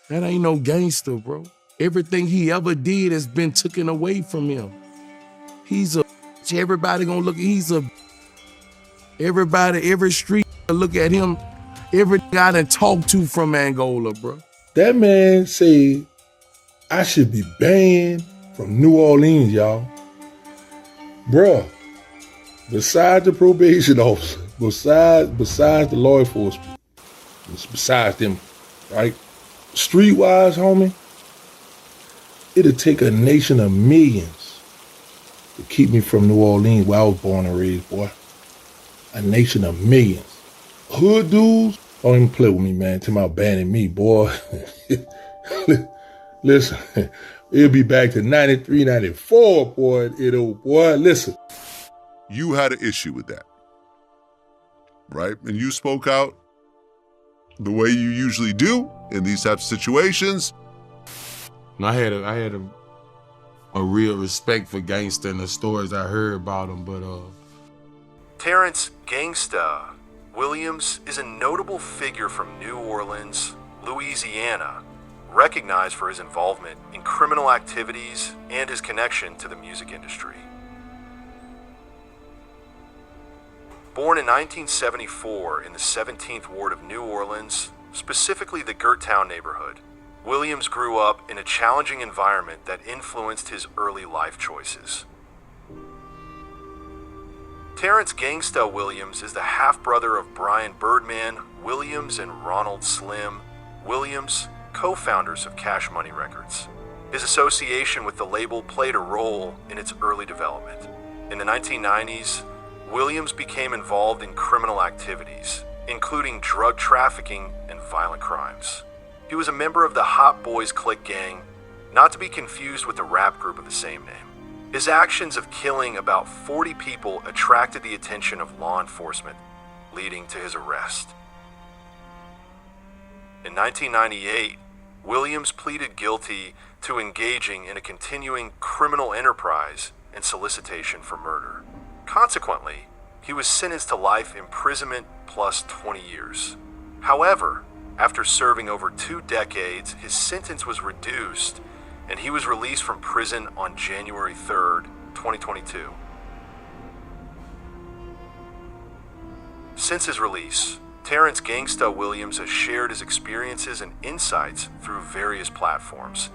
That ain't no gangster, bro. Everything he ever did has been taken away from him. He's a everybody gonna look, everybody, every street look at him, every guy that talked to from Angola, bro. That man said I should be banned from New Orleans, y'all. Bruh, besides the probation officer, besides the law enforcement, besides them, right? Streetwise, homie, it'll take a nation of millions to keep me from New Orleans where I was born and raised, boy. A nation of millions. Hood dudes don't even play with me, man. Till about banning me, boy. Listen, it'll be back to 93, 94, boy. Boy, listen. You had an issue with that, right? And you spoke out the way you usually do in these types of situations. I had a real respect for Gangsta and the stories I heard about him, but Terrence Gangsta Williams is a notable figure from New Orleans, Louisiana, recognized for his involvement in criminal activities and his connection to the music industry. Born in 1974 in the 17th Ward of New Orleans, specifically the Gertown neighborhood, Williams grew up in a challenging environment that influenced his early life choices. Terrence Gangsta Williams is the half-brother of Brian Birdman Williams and Ronald Slim Williams, co-founders of Cash Money Records. His association with the label played a role in its early development. In the 1990s, Williams became involved in criminal activities, including drug trafficking and violent crimes. He was a member of the Hot Boys Clique gang, not to be confused with the rap group of the same name. His actions of killing about 40 people attracted the attention of law enforcement, leading to his arrest. In 1998, Williams pleaded guilty to engaging in a continuing criminal enterprise and solicitation for murder. Consequently, he was sentenced to life imprisonment plus 20 years. However, after serving over 2 decades, his sentence was reduced and he was released from prison on January 3rd, 2022. Since his release, Terrence Gangsta Williams has shared his experiences and insights through various platforms,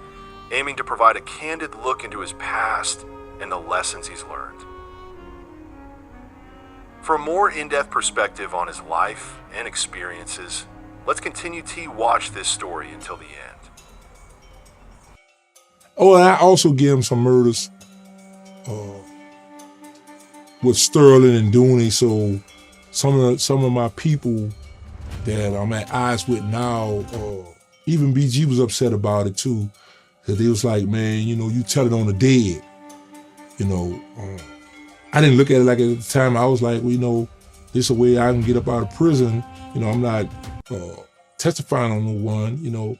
aiming to provide a candid look into his past and the lessons he's learned. For a more in-depth perspective on his life and experiences, let's continue to watch this story until the end. Oh, and I also gave him some murders with Sterling and Dooney. So some of my people that I'm at odds with now, even BG was upset about it too. Cause they was like, man, you know, you tell it on the dead. You know, I didn't look at it like at the time. I was like, well, you know, this is a way I can get up out of prison. You know, I'm not testifying on no one. You know,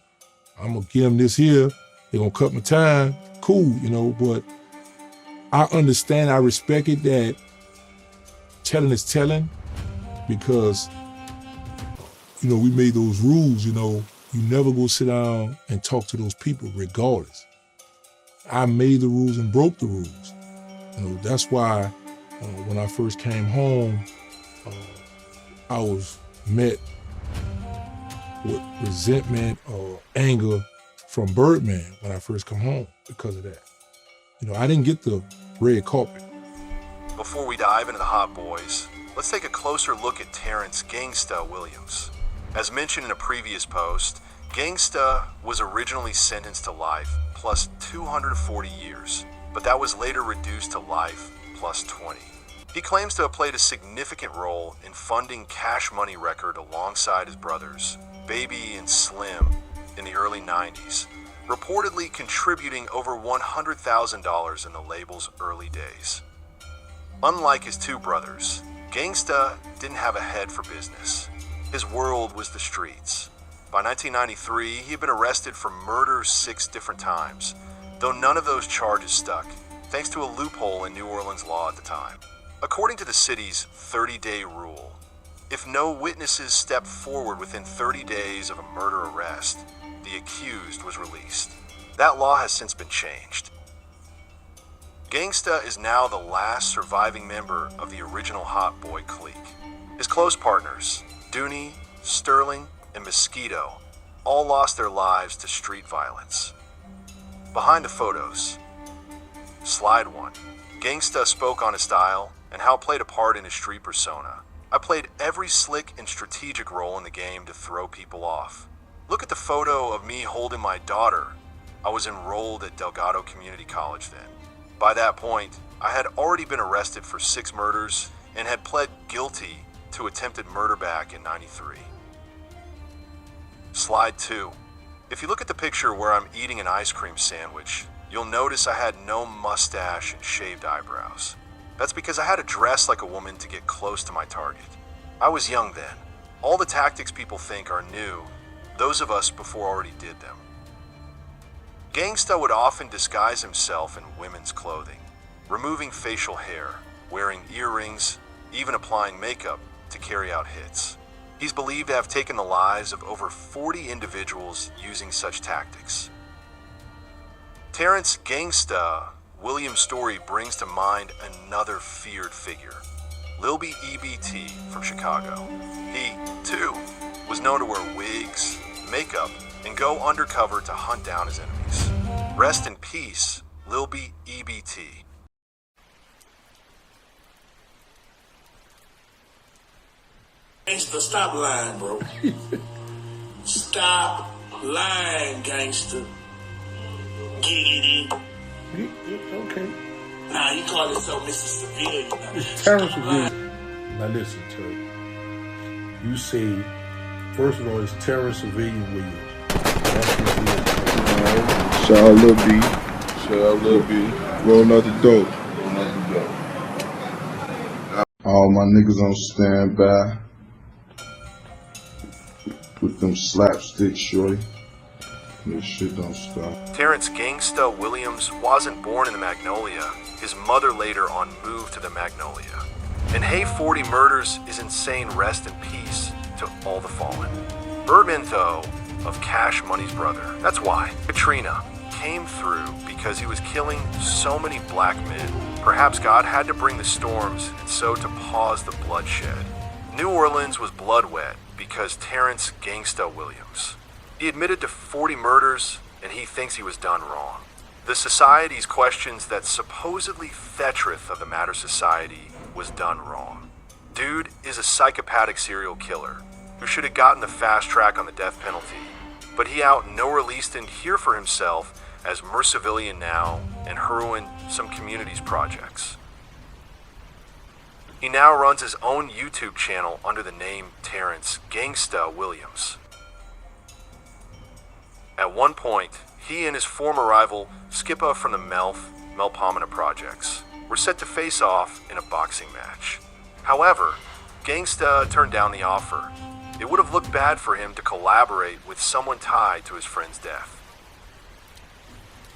I'm gonna give them this here. They're gonna cut my time, cool, you know, but I understand, I respect it that telling is telling because, you know, we made those rules, you know, you never go sit down and talk to those people regardless. I made the rules and broke the rules. You know, that's why when I first came home, I was met with resentment or anger from Birdman when I first come home because of that. You know, I didn't get the red carpet. Before we dive into the Hot Boys, let's take a closer look at Terrence Gangsta Williams. As mentioned in a previous post, Gangsta was originally sentenced to life plus 240 years, but that was later reduced to life plus 20. He claims to have played a significant role in funding Cash Money Record alongside his brothers, Baby and Slim, in the early 90s, reportedly contributing over $100,000 in the label's early days. Unlike his two brothers, Gangsta didn't have a head for business. His world was the streets. By 1993, he had been arrested for murder 6 different times, though none of those charges stuck, thanks to a loophole in New Orleans law at the time. According to the city's 30-day rule, if no witnesses step forward within 30 days of a murder arrest, the accused was released. That law has since been changed. Gangsta is now the last surviving member of the original Hot Boy clique. His close partners, Dooney, Sterling, and Mosquito, all lost their lives to street violence. Behind the photos, Slide 1. Gangsta spoke on his style and how it played a part in his street persona. I played every slick and strategic role in the game to throw people off. Look at the photo of me holding my daughter. I was enrolled at Delgado Community College then. By that point, I had already been arrested for 6 murders and had pled guilty to attempted murder back in '93. Slide 2. If you look at the picture where I'm eating an ice cream sandwich, you'll notice I had no mustache and shaved eyebrows. That's because I had to dress like a woman to get close to my target. I was young then. All the tactics people think are new, those of us before already did them. Gangsta would often disguise himself in women's clothing, removing facial hair, wearing earrings, even applying makeup to carry out hits. He's believed to have taken the lives of over 40 individuals using such tactics. Terrence Gangsta Williams' story brings to mind another feared figure, Lil B EBT from Chicago. He, too, was known to wear wigs, makeup, and go undercover to hunt down his enemies. Rest in peace, Lil B EBT. Gangsta, stop lying, bro. Stop lying, gangsta. Giggity. Okay. Nah, you call yourself Mr. Civilian. Terrence Civilian. Now listen, Terry. You say, first of all, it's Terrence Civilian Williams. That's what it is. Shout out Lil B. Shout out Lil B. Roll another dope. Roll another dope. All my niggas on standby. With them slapsticks, shorty. This shit don't stop. Terrence Gangsta Williams wasn't born in the Magnolia. His mother later on moved to the Magnolia. And Hey 40 Murders is insane rest in peace to all the fallen. Birdman, though, of Cash Money's brother. That's why Katrina came through, because he was killing so many black men. Perhaps God had to bring the storms and so to pause the bloodshed. New Orleans was blood wet because Terrence Gangsta Williams. He admitted to 40 murders and he thinks he was done wrong. The society's questions that supposedly Thettrith of the Matter Society was done wrong. Dude is a psychopathic serial killer who should have gotten the fast track on the death penalty, but he out no released and here for himself as Mercivilian now and heroin some communities projects. He now runs his own YouTube channel under the name Terrence Gangsta Williams. At one point, he and his former rival, Skipper from the Melpomene projects, were set to face off in a boxing match. However, Gangsta turned down the offer. It would have looked bad for him to collaborate with someone tied to his friend's death.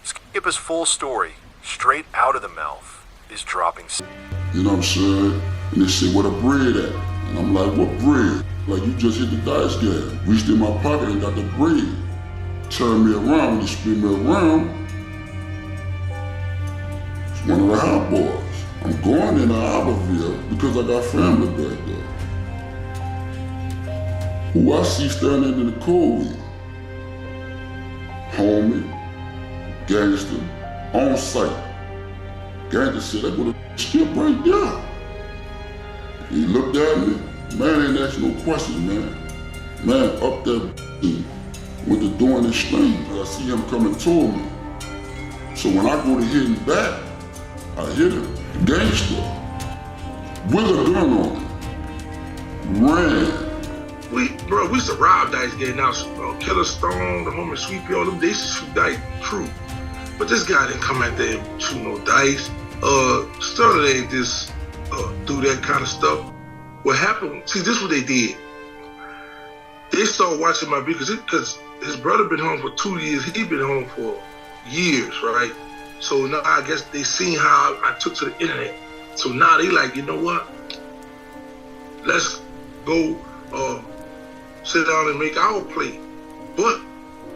Skipper's full story, straight out of the mouth, is dropping. You know what I'm saying? And they say, where the bread at? And I'm like, what bread? Like, you just hit the dice game. Reached in my pocket and got the bread. Turned me around, when they spin me around, it's one of the hot boys. I'm going into Iberville because I got family back there. Who I see standing in the cold with? Homie, Gangsta, on site. Gangsta said, that would have Skip right there. He looked at me, man ain't asked no questions, man. Man up there went to doing this thing. I see him coming toward me. So when I go to hit him back, I hit him. Gangsta, with a gun on him, ran. We used to rob dice getting out. Killer Stone, the homie Sweepy, all them, they used to shoot dice, true. But this guy didn't come out there and shoot no dice. Sterling ain't just do that kind of stuff. What happened, see, this is what they did. They started watching my videos because his brother been home for 2 years. He been home for years, right? So now I guess they seen how I took to the internet. So now they like, you know what? Let's go sit down and make our play. But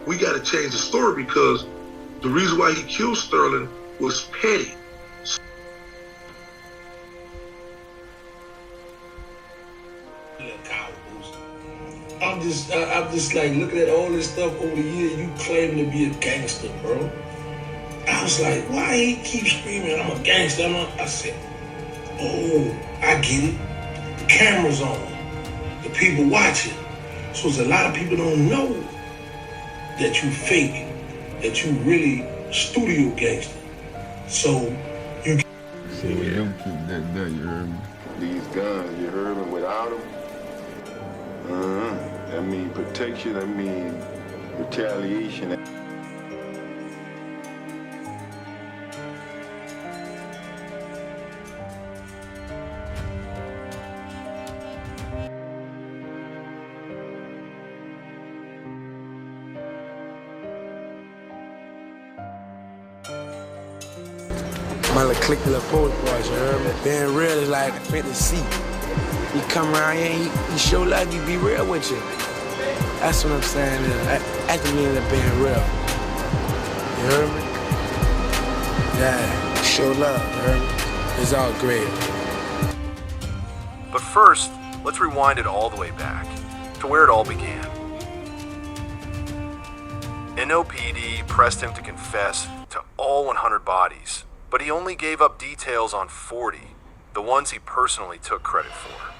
we got to change the story because the reason why he killed Sterling was petty. I'm just like looking at all this stuff over the years. You claim to be a gangster, bro. I was like, why he keep screaming, I'm a gangster? I said, oh, I get it. The camera's on. The people watching. So a lot of people don't know that you fake, that you really studio gangster. So you see them keep that gun, you heard me? These guns, you heard me, without them, that mean protection, that mean retaliation. My little click the little post boys, you heard me? Being real is like fantasy. You come around here, he show love, he be real with you. That's what I'm saying. At the end of being real. You heard me? Yeah, show love, you heard me? It's all great. But first, let's rewind it all the way back to where it all began. NOPD pressed him to confess to all 100 bodies, but he only gave up details on 40, the ones he personally took credit for.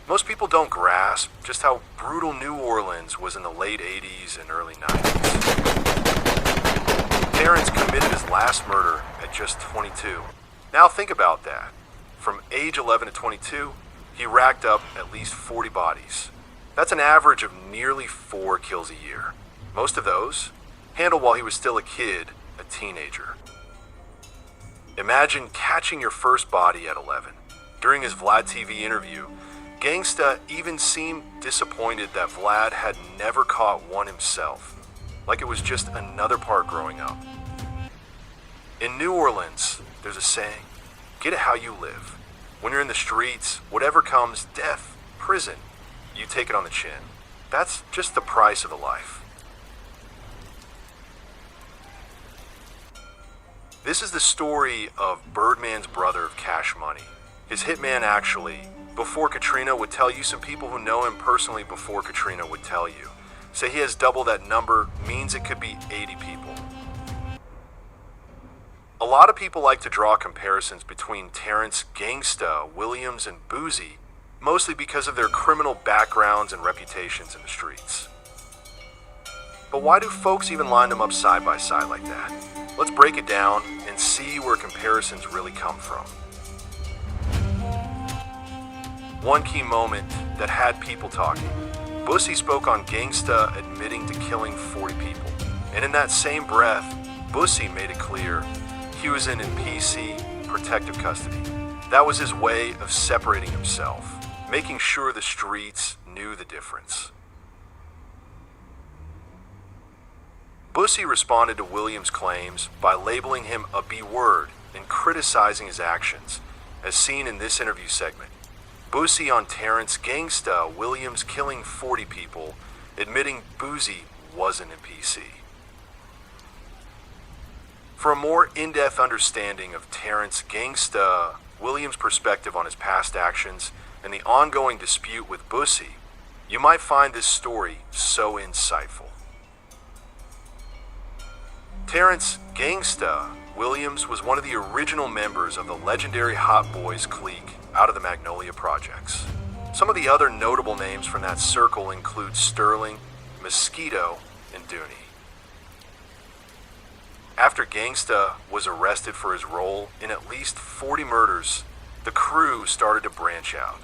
Most people don't grasp just how brutal New Orleans was in the late 80s and early 90s. Terrence committed his last murder at just 22. Now think about that. From age 11 to 22, he racked up at least 40 bodies. That's an average of nearly 4 kills a year. Most of those handled while he was still a kid, a teenager. Imagine catching your first body at 11. During his Vlad TV interview, Gangsta even seemed disappointed that Vlad had never caught one himself, like it was just another part growing up. In New Orleans, there's a saying, get it how you live. When you're in the streets, whatever comes, death, prison, you take it on the chin. That's just the price of the life. This is the story of Birdman's brother of Cash Money. His hitman actually, before Katrina, would tell you some people who know him personally before Katrina would tell you. Say he has double that number means it could be 80 people. A lot of people like to draw comparisons between Terrence, Gangsta, Williams, and Boosie, mostly because of their criminal backgrounds and reputations in the streets. But why do folks even line them up side by side like that? Let's break it down and see where comparisons really come from. One key moment that had people talking. Boosie spoke on Gangsta admitting to killing 40 people. And in that same breath, Boosie made it clear he was in PC, protective custody. That was his way of separating himself, making sure the streets knew the difference. Boosie responded to Williams' claims by labeling him a B-word and criticizing his actions, as seen in this interview segment. Boosie on Terrence, Gangsta, Williams killing 40 people, admitting Boosie wasn't in PC. For a more in-depth understanding of Terrence, Gangsta, Williams' perspective on his past actions, and the ongoing dispute with Boosie, you might find this story so insightful. Terrence, Gangsta, Williams was one of the original members of the legendary Hot Boys clique out of the Magnolia Projects. Some of the other notable names from that circle include Sterling, Mosquito, and Dooney. After Gangsta was arrested for his role in at least 40 murders, the crew started to branch out.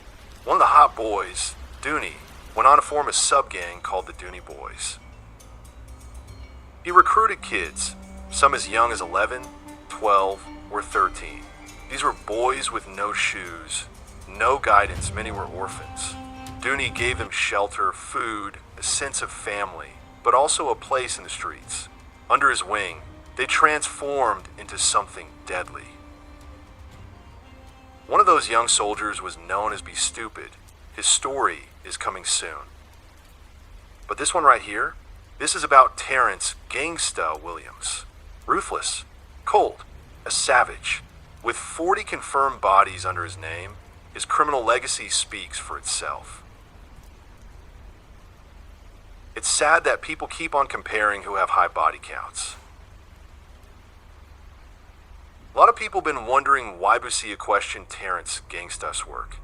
One of the Hot Boys, Dooney, went on to form a sub-gang called the Dooney Boys. He recruited kids, some as young as 11, 12, or 13. These were boys with no shoes, no guidance, many were orphans. Dooney gave them shelter, food, a sense of family, but also a place in the streets. Under his wing, they transformed into something deadly. One of those young soldiers was known as Be Stupid. His story is coming soon. But this one right here, this is about Terrence Gangsta Williams. Ruthless, cold, a savage. With 40 confirmed bodies under his name, his criminal legacy speaks for itself. It's sad that people keep on comparing who have high body counts. A lot of people have been wondering why Boosie questioned Terrence Gangsta's work.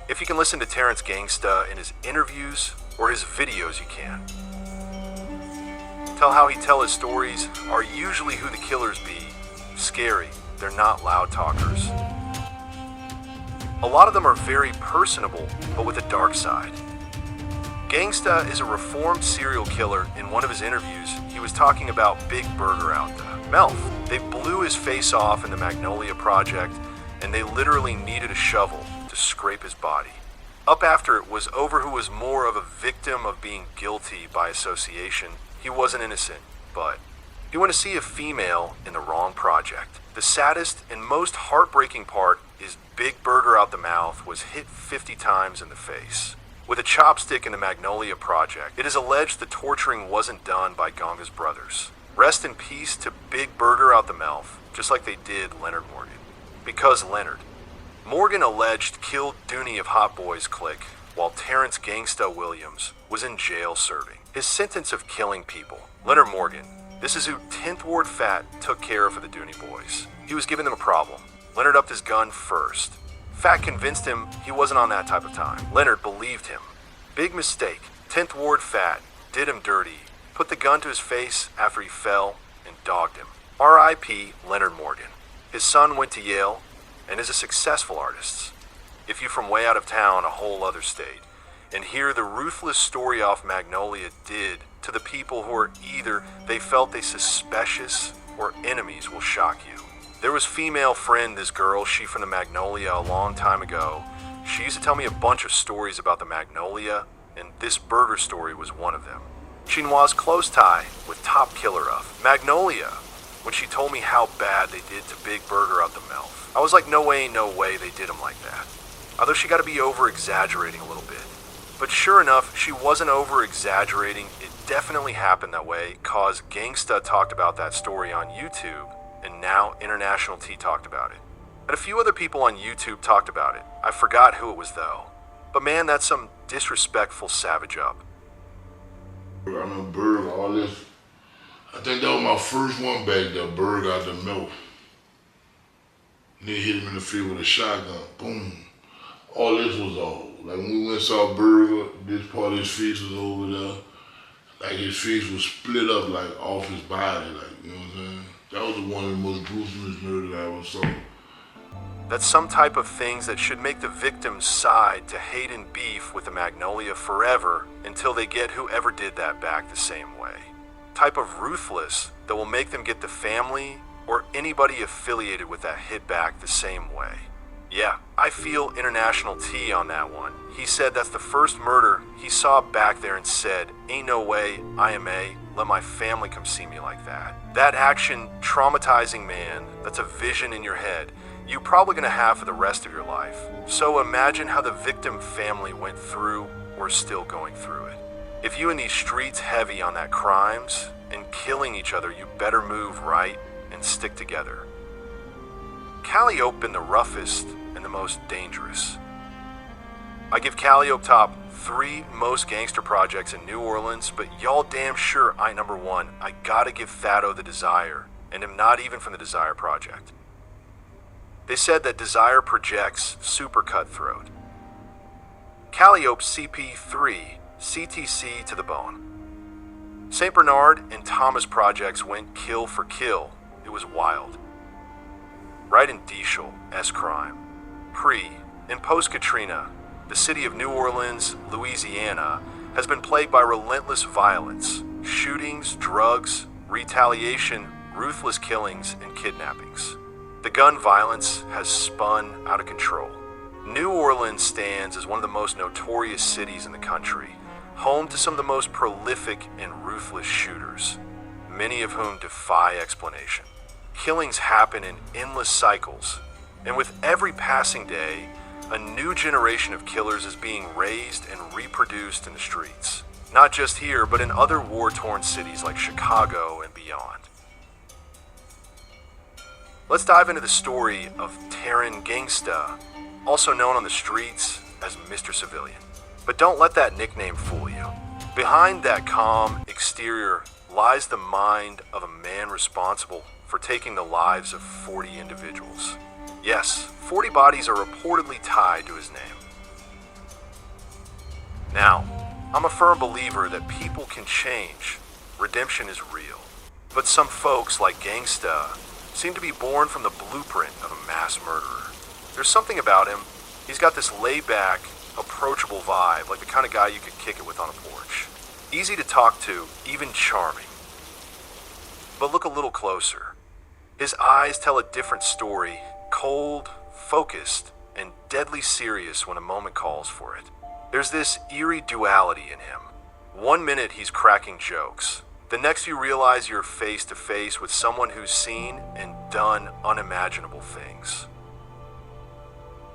If you can listen to Terrence Gangsta in his interviews or his videos, you can. Tell how he tell his stories are usually who the killers be. Scary, they're not loud talkers. A lot of them are very personable, but with a dark side. Gangsta is a reformed serial killer. In one of his interviews, he was talking about Big Burger out the mouth. They blew his face off in the Magnolia Project, and they literally needed a shovel to scrape his body. Up after it was over who was more of a victim of being guilty by association. He wasn't innocent, but you want to see a female in the wrong project. The saddest and most heartbreaking part is Big Burger out the mouth was hit 50 times in the face with a chopstick in the Magnolia Project. It is alleged the torturing wasn't done by Gonga's brothers. Rest in peace to Big Burger out the mouth, just like they did Leonard Morgan. Because Leonard. Morgan alleged killed Dooney of Hot Boys clique while Terrence Gangsta Williams was in jail serving his sentence of killing people. Leonard Morgan, this is who 10th Ward Fat took care of for the Dooney boys. He was giving them a problem. Leonard upped his gun first. Fat convinced him he wasn't on that type of time. Leonard believed him. Big mistake. 10th Ward Fat did him dirty, put the gun to his face after he fell, and dogged him. R.I.P. Leonard Morgan. His son went to Yale and is a successful artist. If you from way out of town, a whole other state, and hear the ruthless story off Magnolia did to the people who are either they felt they suspicious or enemies will shock you. There was female friend, this girl, she from the Magnolia a long time ago. She used to tell me a bunch of stories about the Magnolia, and this burger story was one of them. She was close tie with top killer of Magnolia when she told me how bad they did to Big Burger out the mouth. I was like, no way they did him like that. Although she got to be over-exaggerating a little bit. But sure enough, she wasn't over-exaggerating. It definitely happened that way, cause Gangsta talked about that story on YouTube, and now International T talked about it. And a few other people on YouTube talked about it. I forgot who it was though. But man, that's some disrespectful savage up. I know Bird, all this. I think that was my first one back there, Bird out the mouth. And then hit him in the field with a shotgun, boom. All this was all. Like when we went and saw Burger, this part of his face was over there. Like his face was split up like off his body, like, you know what I'm saying? That was one of the most gruesomest murders I ever saw. That's some type of things that should make the victim's side to hate and beef with the Magnolia forever until they get whoever did that back the same way. Type of ruthless that will make them get the family or anybody affiliated with that hit back the same way. Yeah, I feel International T on that one. He said that's the first murder he saw back there and said, ain't no way, IMA, let my family come see me like that. That action, traumatizing man, that's a vision in your head, you're probably gonna have for the rest of your life. So imagine how the victim family went through or is still going through it. If you in these streets heavy on that crimes and killing each other, you better move right and stick together. Calliope been the roughest and the most dangerous. I give Calliope top 3 most gangster projects in New Orleans, but y'all damn sure I number 1. I gotta give Fatto the Desire, and am not even from the Desire Project. They said that Desire projects super cutthroat. Calliope CP3, CTC to the bone. St. Bernard and Thomas projects went kill for kill. It was wild. Right in Deschel, S-Crime. Pre- and post-Katrina, the city of New Orleans, Louisiana, has been plagued by relentless violence, shootings, drugs, retaliation, ruthless killings, and kidnappings. The gun violence has spun out of control. New Orleans stands as one of the most notorious cities in the country, home to some of the most prolific and ruthless shooters, many of whom defy explanation. Killings happen in endless cycles, and with every passing day, a new generation of killers is being raised and reproduced in the streets. Not just here, but in other war-torn cities like Chicago and beyond. Let's dive into the story of Taran Gangsta, also known on the streets as Mr. Civilian. But don't let that nickname fool you. Behind that calm exterior lies the mind of a man responsible for taking the lives of 40 individuals. Yes, 40 bodies are reportedly tied to his name. Now, I'm a firm believer that people can change. Redemption is real. But some folks, like Gangsta, seem to be born from the blueprint of a mass murderer. There's something about him. He's got this laid-back, approachable vibe, like the kind of guy you could kick it with on a porch. Easy to talk to, even charming. But look a little closer. His eyes tell a different story, cold, focused, and deadly serious when a moment calls for it. There's this eerie duality in him. One minute he's cracking jokes. The next you realize you're face to face with someone who's seen and done unimaginable things.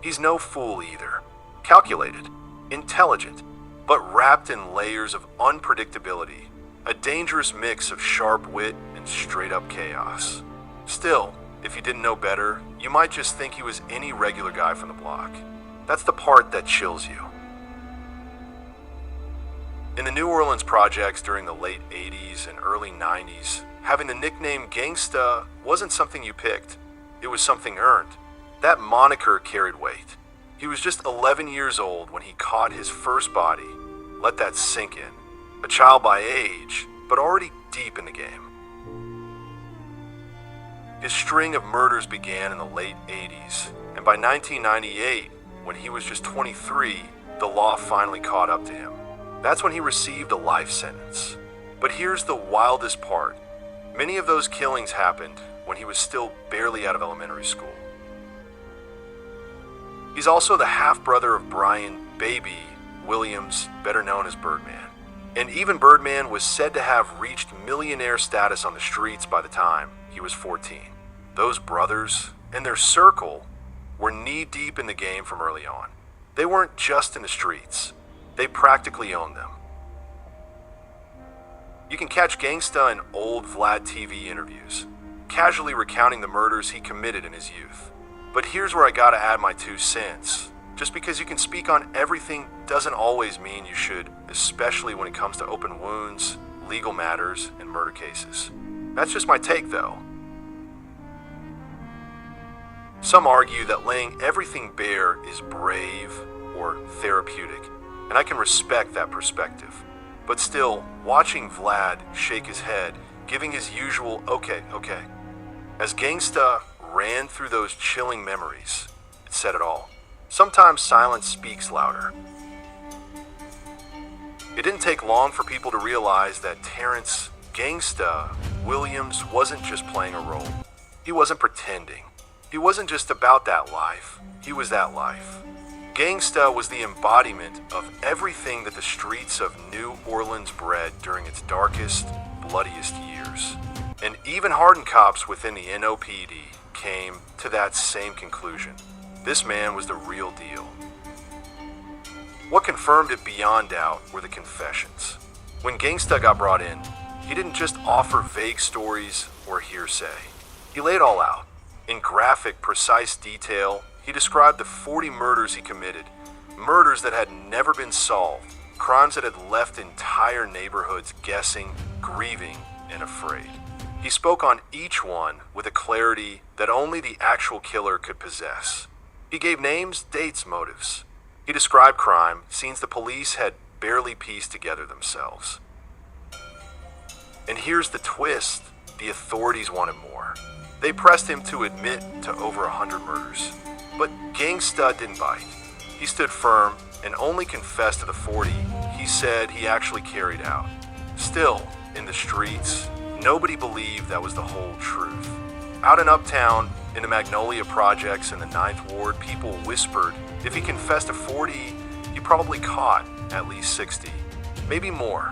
He's no fool either. Calculated, intelligent, but wrapped in layers of unpredictability. A dangerous mix of sharp wit and straight-up chaos. Still, if you didn't know better, you might just think he was any regular guy from the block. That's the part that chills you. In the New Orleans projects during the late 80s and early 90s, having the nickname Gangsta wasn't something you picked. It was something earned. That moniker carried weight. He was just 11 years old when he caught his first body. Let that sink in. A child by age, but already deep in the game. His string of murders began in the late 80s, and by 1998, when he was just 23, the law finally caught up to him. That's when he received a life sentence. But here's the wildest part. Many of those killings happened when he was still barely out of elementary school. He's also the half-brother of Brian "Baby" Williams, better known as Birdman. And even Birdman was said to have reached millionaire status on the streets by the time he was 14. Those brothers and their circle were knee-deep in the game from early on. They weren't just in the streets. They practically owned them. You can catch Gangsta in old Vlad TV interviews, casually recounting the murders he committed in his youth. But here's where I gotta add my 2 cents. Just because you can speak on everything doesn't always mean you should, especially when it comes to open wounds, legal matters, and murder cases. That's just my take, though. Some argue that laying everything bare is brave or therapeutic, and I can respect that perspective. But still, watching Vlad shake his head, giving his usual okay, as Gangsta ran through those chilling memories, it said it all. Sometimes silence speaks louder. It didn't take long for people to realize that Terrence Gangsta Williams wasn't just playing a role. He wasn't pretending. He wasn't just about that life. He was that life. Gangsta was the embodiment of everything that the streets of New Orleans bred during its darkest, bloodiest years. And even hardened cops within the NOPD came to that same conclusion. This man was the real deal. What confirmed it beyond doubt were the confessions. When Gangsta got brought in, he didn't just offer vague stories or hearsay. He laid it all out. In graphic, precise detail, he described the 40 murders he committed, murders that had never been solved, crimes that had left entire neighborhoods guessing, grieving, and afraid. He spoke on each one with a clarity that only the actual killer could possess. He gave names, dates, motives. He described crime, scenes the police had barely pieced together themselves. And here's the twist: the authorities wanted more. They pressed him to admit to over 100 murders. But Gangsta didn't bite. He stood firm and only confessed to the 40 he said he actually carried out. Still, in the streets, nobody believed that was the whole truth. Out in Uptown, in the Magnolia Projects in the 9th Ward, people whispered if he confessed to 40, he probably caught at least 60, maybe more.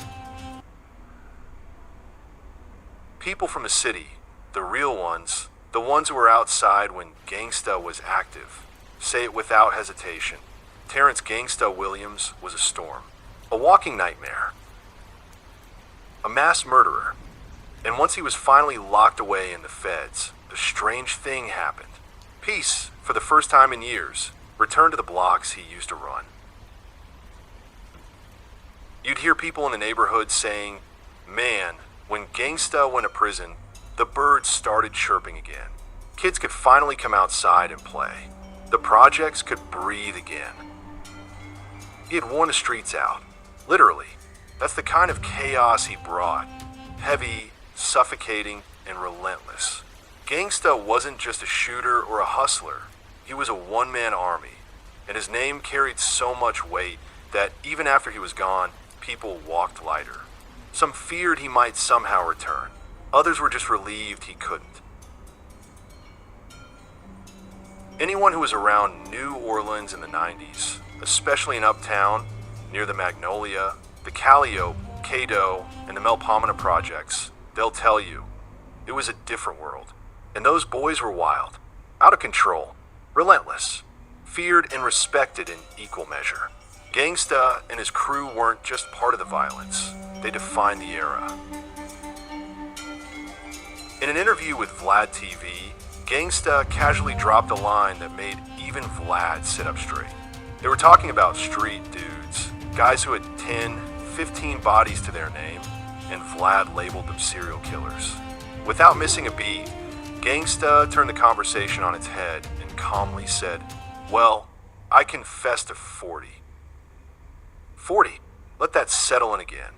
People from the city, the real ones, the ones who were outside when Gangsta was active, say it without hesitation. Terrence Gangsta Williams was a storm, a walking nightmare, a mass murderer. And once he was finally locked away in the feds, a strange thing happened. Peace, for the first time in years, returned to the blocks he used to run. You'd hear people in the neighborhood saying, "Man, when Gangsta went to prison, the birds started chirping again. Kids could finally come outside and play. The projects could breathe again." He had worn the streets out, literally. That's the kind of chaos he brought. Heavy, suffocating, and relentless. Gangsta wasn't just a shooter or a hustler. He was a one-man army, and his name carried so much weight that even after he was gone, people walked lighter. Some feared he might somehow return. Others were just relieved he couldn't. Anyone who was around New Orleans in the 90s, especially in Uptown, near the Magnolia, the Calliope, Cato, and the Melpomene projects, they'll tell you, it was a different world. And those boys were wild, out of control, relentless, feared and respected in equal measure. Gangsta and his crew weren't just part of the violence, they defined the era. In an interview with Vlad TV, Gangsta casually dropped a line that made even Vlad sit up straight. They were talking about street dudes, guys who had 10, 15 bodies to their name, and Vlad labeled them serial killers. Without missing a beat, Gangsta turned the conversation on its head and calmly said, "Well, I confess to 40. 40. Let that settle in again."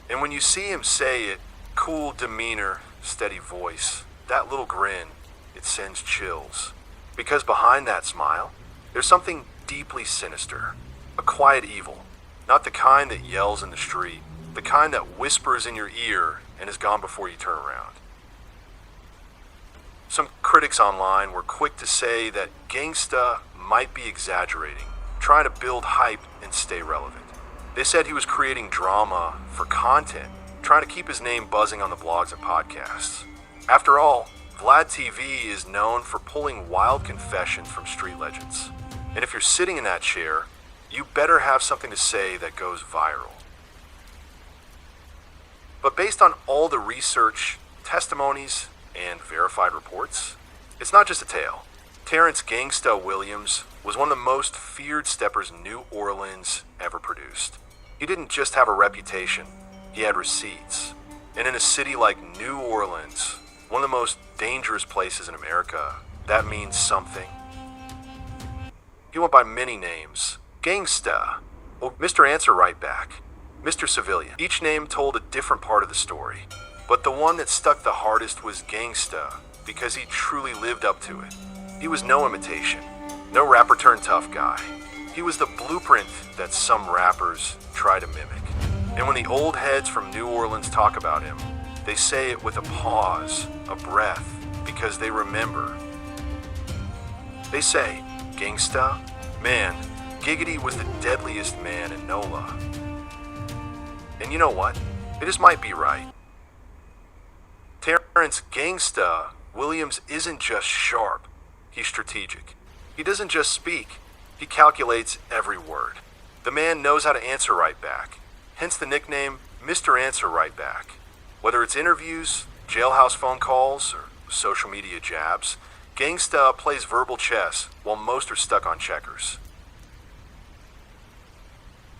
And when you see him say it, cool demeanor, steady voice, that little grin, it sends chills. Because behind that smile, there's something deeply sinister, a quiet evil, not the kind that yells in the street, the kind that whispers in your ear and is gone before you turn around. Some critics online were quick to say that Gangsta might be exaggerating, trying to build hype and stay relevant. They said he was creating drama for content, trying to keep his name buzzing on the blogs and podcasts. After all, Vlad TV is known for pulling wild confessions from street legends. And if you're sitting in that chair, you better have something to say that goes viral. But based on all the research, testimonies, and verified reports, it's not just a tale. Terrence Gangsta Williams was one of the most feared steppers New Orleans ever produced. He didn't just have a reputation, he had receipts. And in a city like New Orleans, one of the most dangerous places in America, that means something. He went by many names. Gangsta, Mr. Answer Right Back, Mr. Civilian. Each name told a different part of the story. But the one that stuck the hardest was Gangsta, because he truly lived up to it. He was no imitation, no rapper turned tough guy. He was the blueprint that some rappers try to mimic. And when the old heads from New Orleans talk about him, they say it with a pause, a breath, because they remember. They say, Gangsta, man, Giggity was the deadliest man in NOLA. And you know what? It just might be right. Terrence Gangsta Williams isn't just sharp, he's strategic. He doesn't just speak, he calculates every word. The man knows how to answer right back, hence the nickname Mr. Answer Right Back. Whether it's interviews, jailhouse phone calls, or social media jabs, Gangsta plays verbal chess while most are stuck on checkers.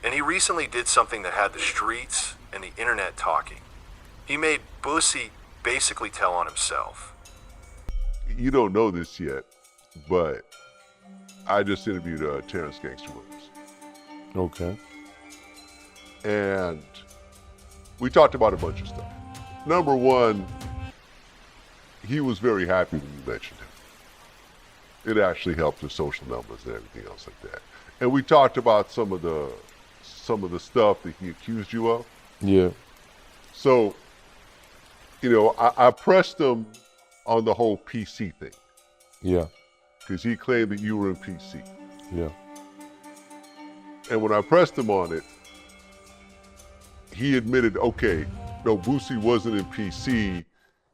And he recently did something that had the streets and the internet talking. He made Boosie basically tell on himself. You don't know this yet, but I just interviewed Terrence Gangsta Williams. Okay. And we talked about a bunch of stuff. Number one, he was very happy when you mentioned him. It actually helped his social numbers and everything else like that. And we talked about some of the stuff that he accused you of. Yeah. So, you know, I pressed him on the whole PC thing. Yeah. Because he claimed that you were in PC. Yeah. And when I pressed him on it, he admitted, okay, no, Boosie wasn't in PC.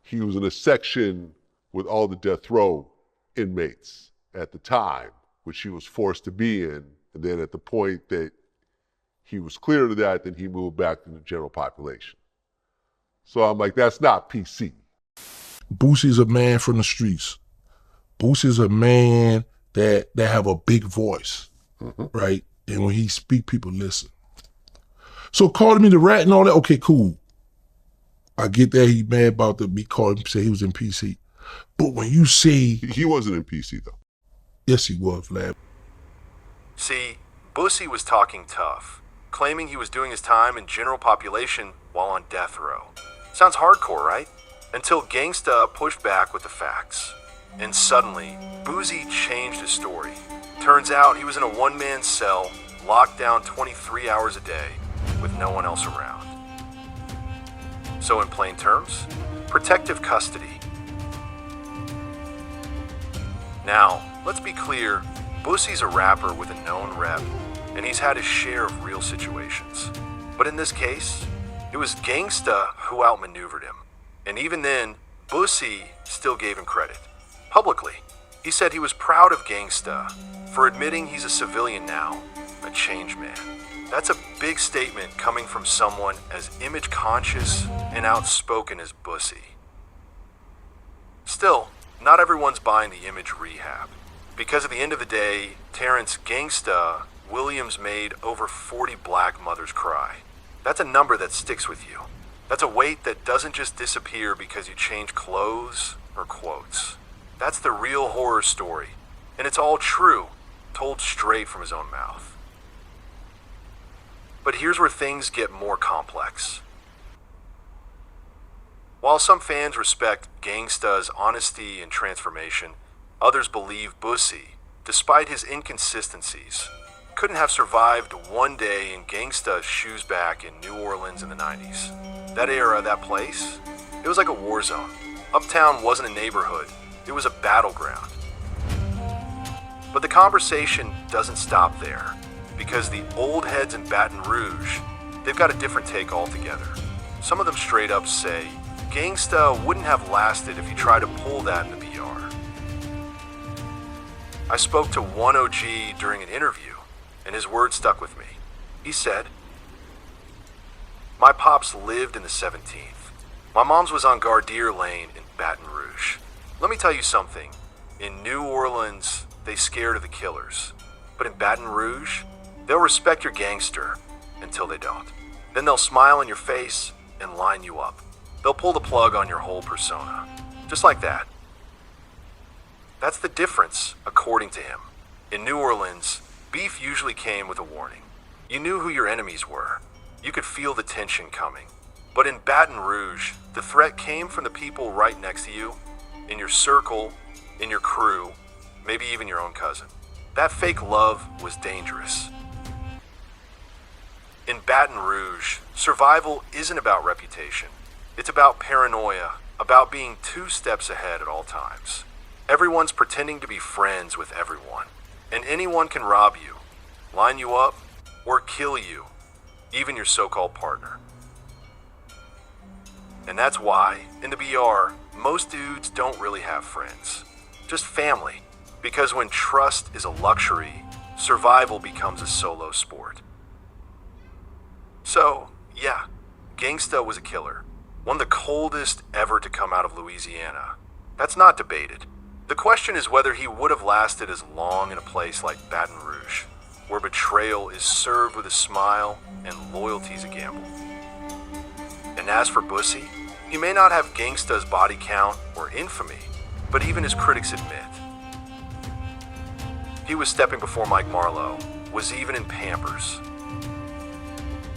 He was in a section with all the death row inmates at the time, which he was forced to be in. And then at the point that he was cleared of that, then he moved back to the general population. So I'm like, that's not PC. Boosie's a man from the streets. Boosie's a man that have a big voice, right? And when he speak, people listen. So calling me the rat and all that, okay, cool. I get that he mad about me calling him, say he was in PC. But when you say... He wasn't in PC, though. Yes, he was, lad. See, Boosie was talking tough, claiming he was doing his time in general population while on death row. Sounds hardcore, right? Until Gangsta pushed back with the facts. And suddenly, Boosie changed his story. Turns out he was in a one-man cell, locked down 23 hours a day, with no one else around. So in plain terms, protective custody. Now, let's be clear, Boosie's a rapper with a known rep, and he's had his share of real situations. But in this case, it was Gangsta who outmaneuvered him. And even then, Boosie still gave him credit. Publicly, he said he was proud of Gangsta for admitting he's a civilian now, a changed man. That's a big statement coming from someone as image conscious and outspoken as Boosie. Still, not everyone's buying the image rehab. Because at the end of the day, Terrence Gangsta Williams made over 40 black mothers cry. That's a number that sticks with you. That's a weight that doesn't just disappear because you change clothes or quotes. That's the real horror story, and it's all true, told straight from his own mouth. But here's where things get more complex. While some fans respect Gangsta's honesty and transformation, others believe Boosie, despite his inconsistencies, couldn't have survived one day in Gangsta's shoes back in New Orleans in the 90s. That era, that place, it was like a war zone. Uptown wasn't a neighborhood, it was a battleground. But the conversation doesn't stop there, because the old heads in Baton Rouge, they've got a different take altogether. Some of them straight up say, Gangsta wouldn't have lasted if he tried to pull that in the BR. I spoke to one OG during an interview, and his words stuck with me. He said, my pops lived in the 17th. My mom's was on Gardere Lane in Baton Rouge. Let me tell you something. In New Orleans, they scared of the killers. But in Baton Rouge, they'll respect your gangster until they don't. Then they'll smile in your face and line you up. They'll pull the plug on your whole persona. Just like that. That's the difference, according to him. In New Orleans, beef usually came with a warning. You knew who your enemies were. You could feel the tension coming. But in Baton Rouge, the threat came from the people right next to you, in your circle, in your crew, maybe even your own cousin. That fake love was dangerous. In Baton Rouge, survival isn't about reputation. It's about paranoia, about being 2 steps ahead at all times. Everyone's pretending to be friends with everyone, and anyone can rob you, line you up, or kill you, even your so-called partner. And that's why, in the BR, most dudes don't really have friends, just family, because when trust is a luxury, survival becomes a solo sport. So, yeah, Gangsta was a killer, one of the coldest ever to come out of Louisiana. That's not debated. The question is whether he would have lasted as long in a place like Baton Rouge, where betrayal is served with a smile and loyalty's a gamble. And as for Boosie, he may not have Gangsta's body count or infamy, but even his critics admit. He was stepping before Mike Marlowe, was even in Pampers.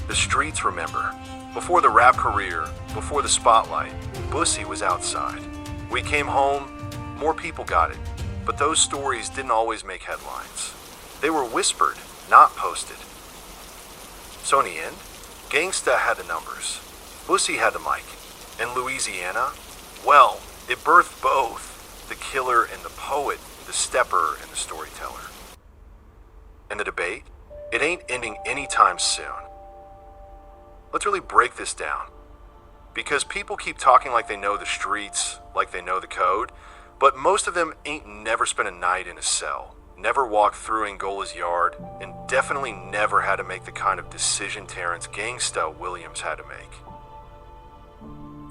The streets remember. Before the rap career, before the spotlight, Boosie was outside. We came home, more people got it, but those stories didn't always make headlines. They were whispered, not posted. So in the end, Gangsta had the numbers, Boosie had the mic, and Louisiana, well, it birthed both, the killer and the poet, the stepper and the storyteller. And the debate, it ain't ending anytime soon. Let's really break this down. Because people keep talking like they know the streets, like they know the code, But most of them ain't never spent a night in a cell, never walked through Angola's yard, and definitely never had to make the kind of decision Terrence Gangsta Williams had to make.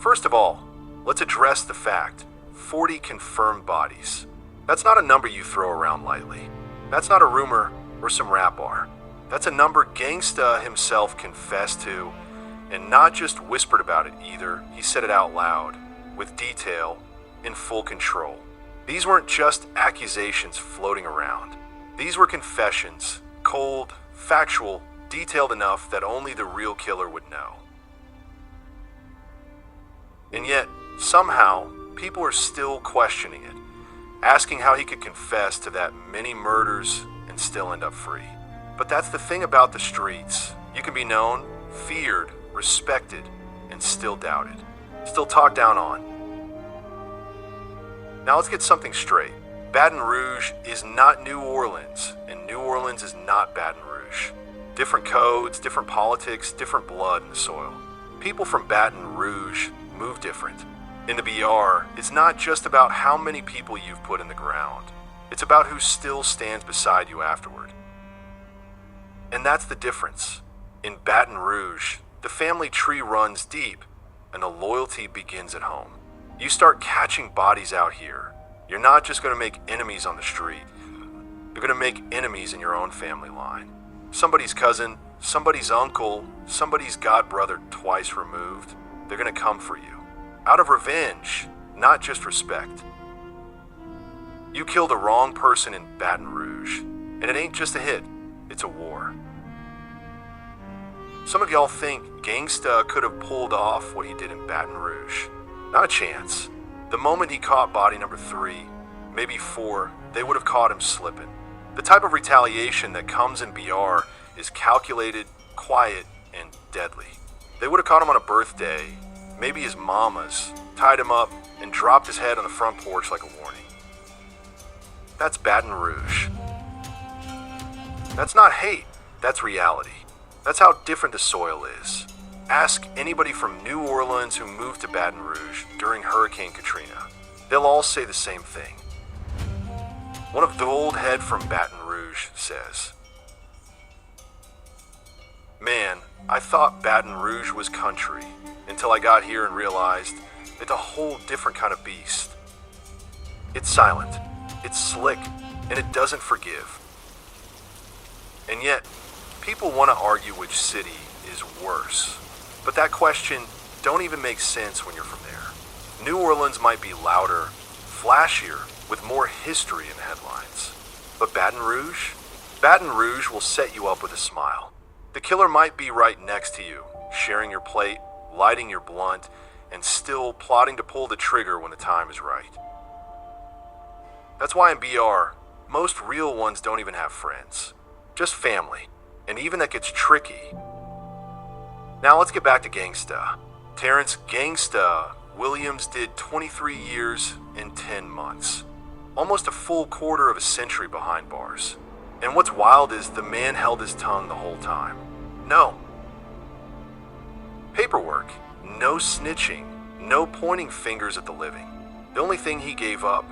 First of all, let's address the fact 40 confirmed bodies. That's not a number you throw around lightly. That's not a rumor or some rap bar. That's a number Gangsta himself confessed to, and not just whispered about it either. He said it out loud, with detail, in full control. These weren't just accusations floating around. These were confessions, cold, factual, detailed enough that only the real killer would know. And yet, somehow, people are still questioning it, asking how he could confess to that many murders and still end up free. But that's the thing about the streets. You can be known, feared, respected, and still doubted. Still talked down on. Now let's get something straight. Baton Rouge is not New Orleans, and New Orleans is not Baton Rouge. Different codes, different politics, different blood in the soil. People from Baton Rouge move different. In the BR, it's not just about how many people you've put in the ground. It's about who still stands beside you afterward. And that's the difference. In Baton Rouge, the family tree runs deep, and the loyalty begins at home. You start catching bodies out here. You're not just going to make enemies on the street. You're going to make enemies in your own family line. Somebody's cousin, somebody's uncle, somebody's godbrother twice removed. They're going to come for you. Out of revenge, not just respect. You kill the wrong person in Baton Rouge, and it ain't just a hit, it's a war. Some of y'all think Gangsta could have pulled off what he did in Baton Rouge. Not a chance. The moment he caught body number 3, maybe 4, they would have caught him slipping. The type of retaliation that comes in BR is calculated, quiet, and deadly. They would have caught him on a birthday, maybe his mama's, tied him up, and dropped his head on the front porch like a warning. That's Baton Rouge. That's not hate, that's reality. That's how different the soil is. Ask anybody from New Orleans who moved to Baton Rouge during Hurricane Katrina. They'll all say the same thing. One of the old head from Baton Rouge says, "Man, I thought Baton Rouge was country until I got here and realized it's a whole different kind of beast. It's silent, it's slick, and it doesn't forgive. And yet, people want to argue which city is worse. But that question don't even make sense when you're from there. New Orleans might be louder, flashier, with more history in the headlines. But Baton Rouge? Baton Rouge will set you up with a smile. The killer might be right next to you, sharing your plate, lighting your blunt, and still plotting to pull the trigger when the time is right. That's why in BR, most real ones don't even have friends. Just family. And even that gets tricky. Now let's get back to Gangsta. Terrence Gangsta Williams did 23 years and 10 months. Almost a full quarter of a century behind bars. And what's wild is the man held his tongue the whole time. No. Paperwork, no snitching, no pointing fingers at the living. The only thing he gave up,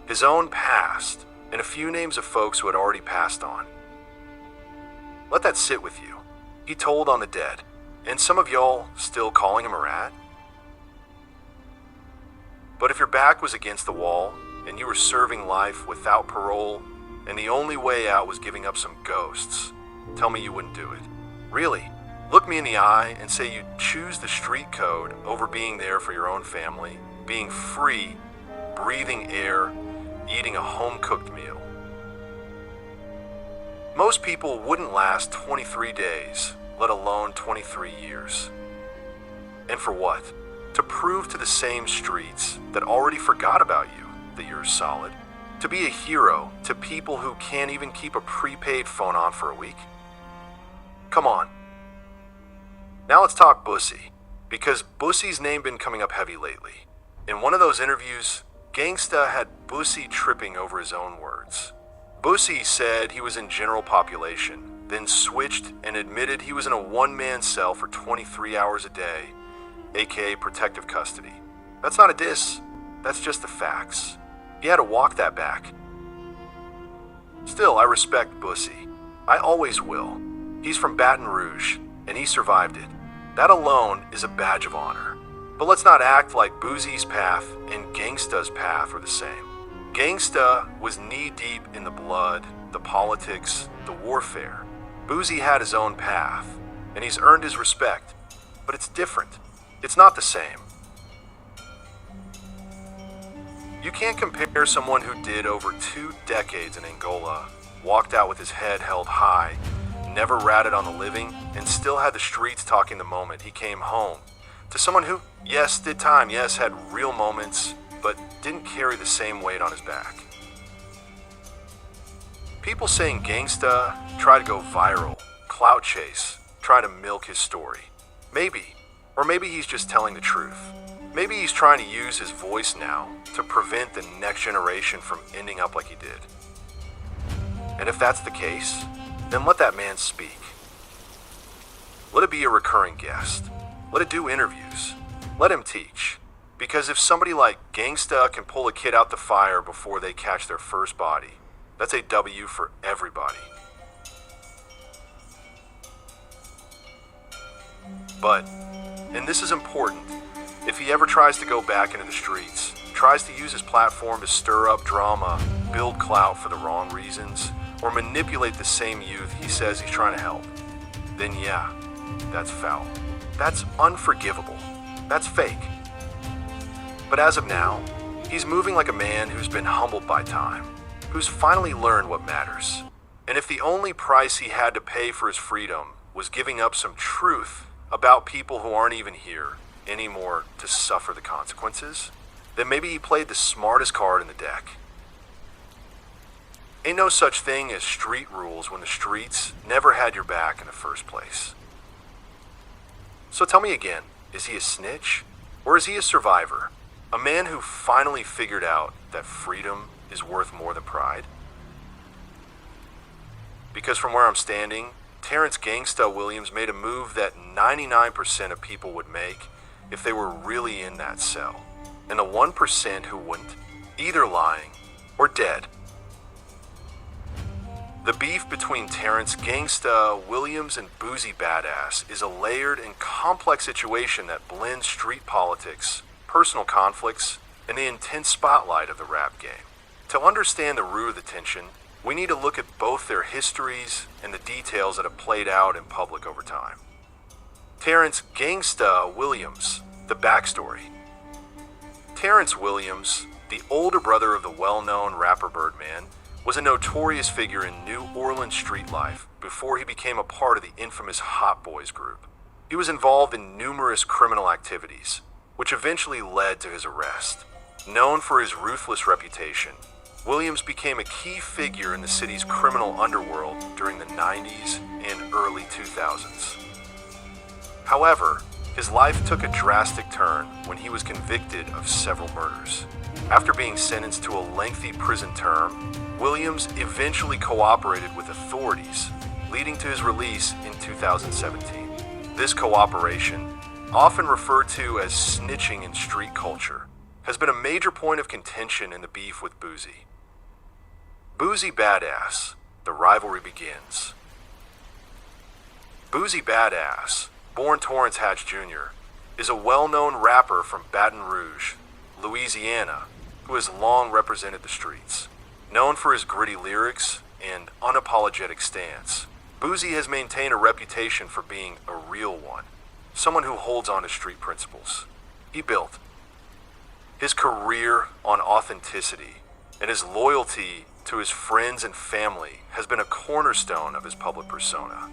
his own past, and a few names of folks who had already passed on. Let that sit with you. He told on the dead. And some of y'all still calling him a rat? But if your back was against the wall, and you were serving life without parole, and the only way out was giving up some ghosts, tell me you wouldn't do it. Really, look me in the eye and say you'd choose the street code over being there for your own family, being free, breathing air, eating a home-cooked meal. Most people wouldn't last 23 days, let alone 23 years. And for what? To prove to the same streets that already forgot about you that you're solid. To be a hero to people who can't even keep a prepaid phone on for a week. Come on. Now let's talk Boosie, because Boosie's name been coming up heavy lately. In one of those interviews, Gangsta had Boosie tripping over his own words. Boosie said he was in general population, then switched and admitted he was in a one-man cell for 23 hours a day, aka protective custody. That's not a diss, that's just the facts. He had to walk that back. Still, I respect Boosie. I always will. He's from Baton Rouge, and he survived it. That alone is a badge of honor. But let's not act like Boosie's path and Gangsta's path are the same. Gangsta was knee-deep in the blood, the politics, the warfare. Boosie had his own path, and he's earned his respect. But it's different. It's not the same. You can't compare someone who did over 2 decades in Angola, walked out with his head held high, never ratted on the living, and still had the streets talking the moment he came home, to someone who, yes, did time, yes, had real moments, but didn't carry the same weight on his back. People saying Gangsta try to go viral, clout chase, try to milk his story. Maybe, or maybe he's just telling the truth. Maybe he's trying to use his voice now to prevent the next generation from ending up like he did. And if that's the case, then let that man speak. Let it be a recurring guest. Let it do interviews. Let him teach. Because if somebody like Gangsta can pull a kid out the fire before they catch their first body, that's a W for everybody. But, and this is important, if he ever tries to go back into the streets, tries to use his platform to stir up drama, build clout for the wrong reasons, or manipulate the same youth he says he's trying to help, then yeah, that's foul. That's unforgivable. That's fake. But as of now, he's moving like a man who's been humbled by time, who's finally learned what matters. And if the only price he had to pay for his freedom was giving up some truth about people who aren't even here anymore to suffer the consequences, then maybe he played the smartest card in the deck. Ain't no such thing as street rules when the streets never had your back in the first place. So tell me again, is he a snitch or is he a survivor? A man who finally figured out that freedom is worth more than pride? Because from where I'm standing, Terrence Gangsta Williams made a move that 99% of people would make if they were really in that cell, and the 1% who wouldn't, either lying or dead. The beef between Terrence Gangsta Williams and Boosie Badazz is a layered and complex situation that blends street politics, personal conflicts, and the intense spotlight of the rap game. To understand the root of the tension, we need to look at both their histories and the details that have played out in public over time. Terrence Gangsta Williams, the backstory. Terrence Williams, the older brother of the well-known rapper Birdman, was a notorious figure in New Orleans street life before he became a part of the infamous Hot Boys group. He was involved in numerous criminal activities, which eventually led to his arrest. Known for his ruthless reputation, Williams became a key figure in the city's criminal underworld during the 90s and early 2000s. However, his life took a drastic turn when he was convicted of several murders. After being sentenced to a lengthy prison term, Williams eventually cooperated with authorities, leading to his release in 2017. This cooperation, often referred to as snitching in street culture, has been a major point of contention in the beef with Boosie. Boosie Badazz, the rivalry begins. Boosie Badazz, born Torrance Hatch Jr., is a well-known rapper from Baton Rouge, Louisiana, who has long represented the streets. Known for his gritty lyrics and unapologetic stance, Boosie has maintained a reputation for being a real one, someone who holds on to street principles. He built his career on authenticity, and his loyalty to his friends and family has been a cornerstone of his public persona.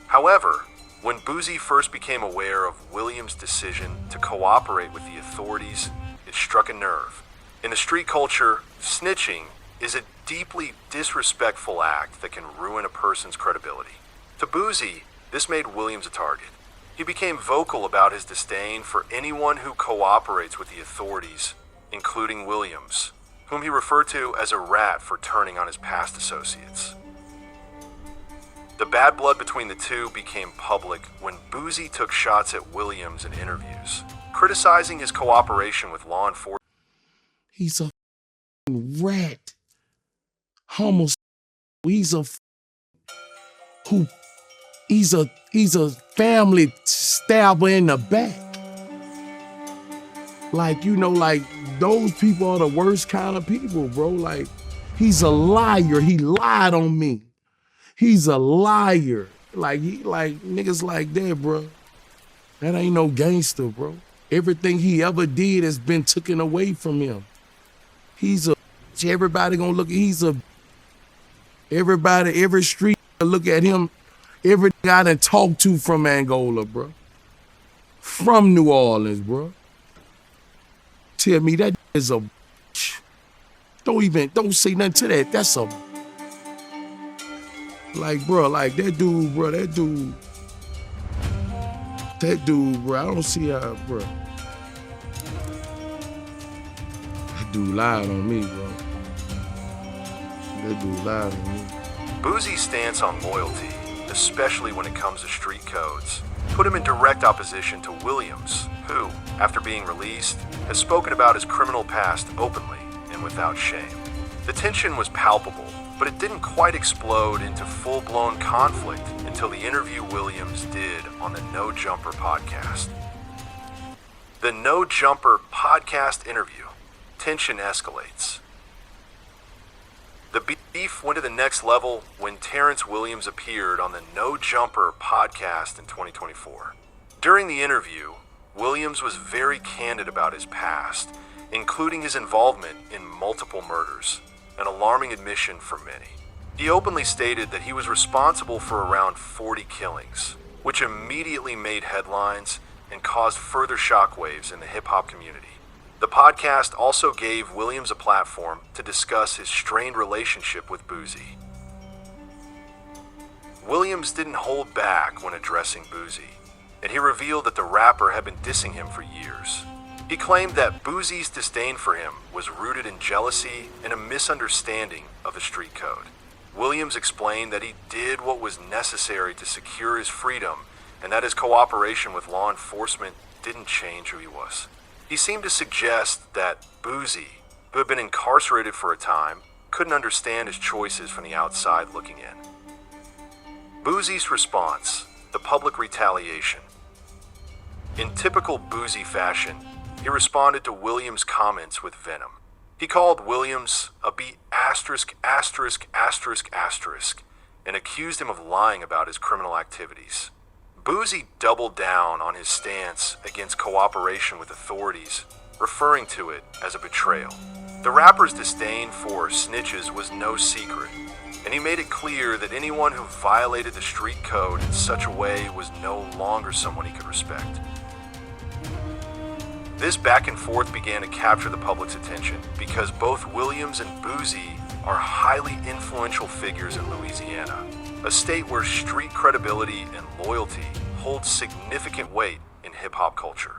However, when Boosie first became aware of Williams' decision to cooperate with the authorities, it struck a nerve. In the street culture, snitching is a deeply disrespectful act that can ruin a person's credibility. To Boosie, this made Williams a target. He became vocal about his disdain for anyone who cooperates with the authorities, including Williams, whom he referred to as a rat for turning on his past associates. The bad blood between the two became public when Boosie took shots at Williams in interviews, criticizing his cooperation with law enforcement. He's a rat. Homosexual. He's a who. He's a family stabber in the back. Like, you know, like those people are the worst kind of people, bro. Like, he's a liar. He lied on me. He's a liar. Like niggas like that, bro. That ain't no gangster, bro. Everything he ever did has been taken away from him. He's a everybody gonna look, everybody, every street look at him, every guy that talk to from Angola, bro. From New Orleans, bro. Tell me that is a don't say nothing to that. That's a like, bro, like that dude, bro, that dude, bro, I don't see how, bro. That dude lied on me, bro. That dude lied on me. Boosie's stance on loyalty, especially when it comes to street codes, put him in direct opposition to Williams, who, after being released, has spoken about his criminal past openly and without shame. The tension was palpable, but it didn't quite explode into full-blown conflict until the interview Williams did on the No Jumper podcast. The No Jumper podcast interview. Tension escalates. The beef went to the next level when Terrence Williams appeared on the No Jumper podcast in 2024. During the interview, Williams was very candid about his past, including his involvement in multiple murders, an alarming admission for many. He openly stated that he was responsible for around 40 killings, which immediately made headlines and caused further shockwaves in the hip-hop community. The podcast also gave Williams a platform to discuss his strained relationship with Boosie. Williams didn't hold back when addressing Boosie, and he revealed that the rapper had been dissing him for years. He claimed that Boosie's disdain for him was rooted in jealousy and a misunderstanding of the street code. Williams explained that he did what was necessary to secure his freedom and that his cooperation with law enforcement didn't change who he was. He seemed to suggest that Boosie, who had been incarcerated for a time, couldn't understand his choices from the outside looking in. Boosie's response, the public retaliation. In typical Boosie fashion, he responded to Williams' comments with venom. He called Williams a B*********, and accused him of lying about his criminal activities. Boosie doubled down on his stance against cooperation with authorities, referring to it as a betrayal. The rapper's disdain for snitches was no secret, and he made it clear that anyone who violated the street code in such a way was no longer someone he could respect. This back and forth began to capture the public's attention because both Williams and Boosie are highly influential figures in Louisiana, a state where street credibility and loyalty hold significant weight in hip-hop culture.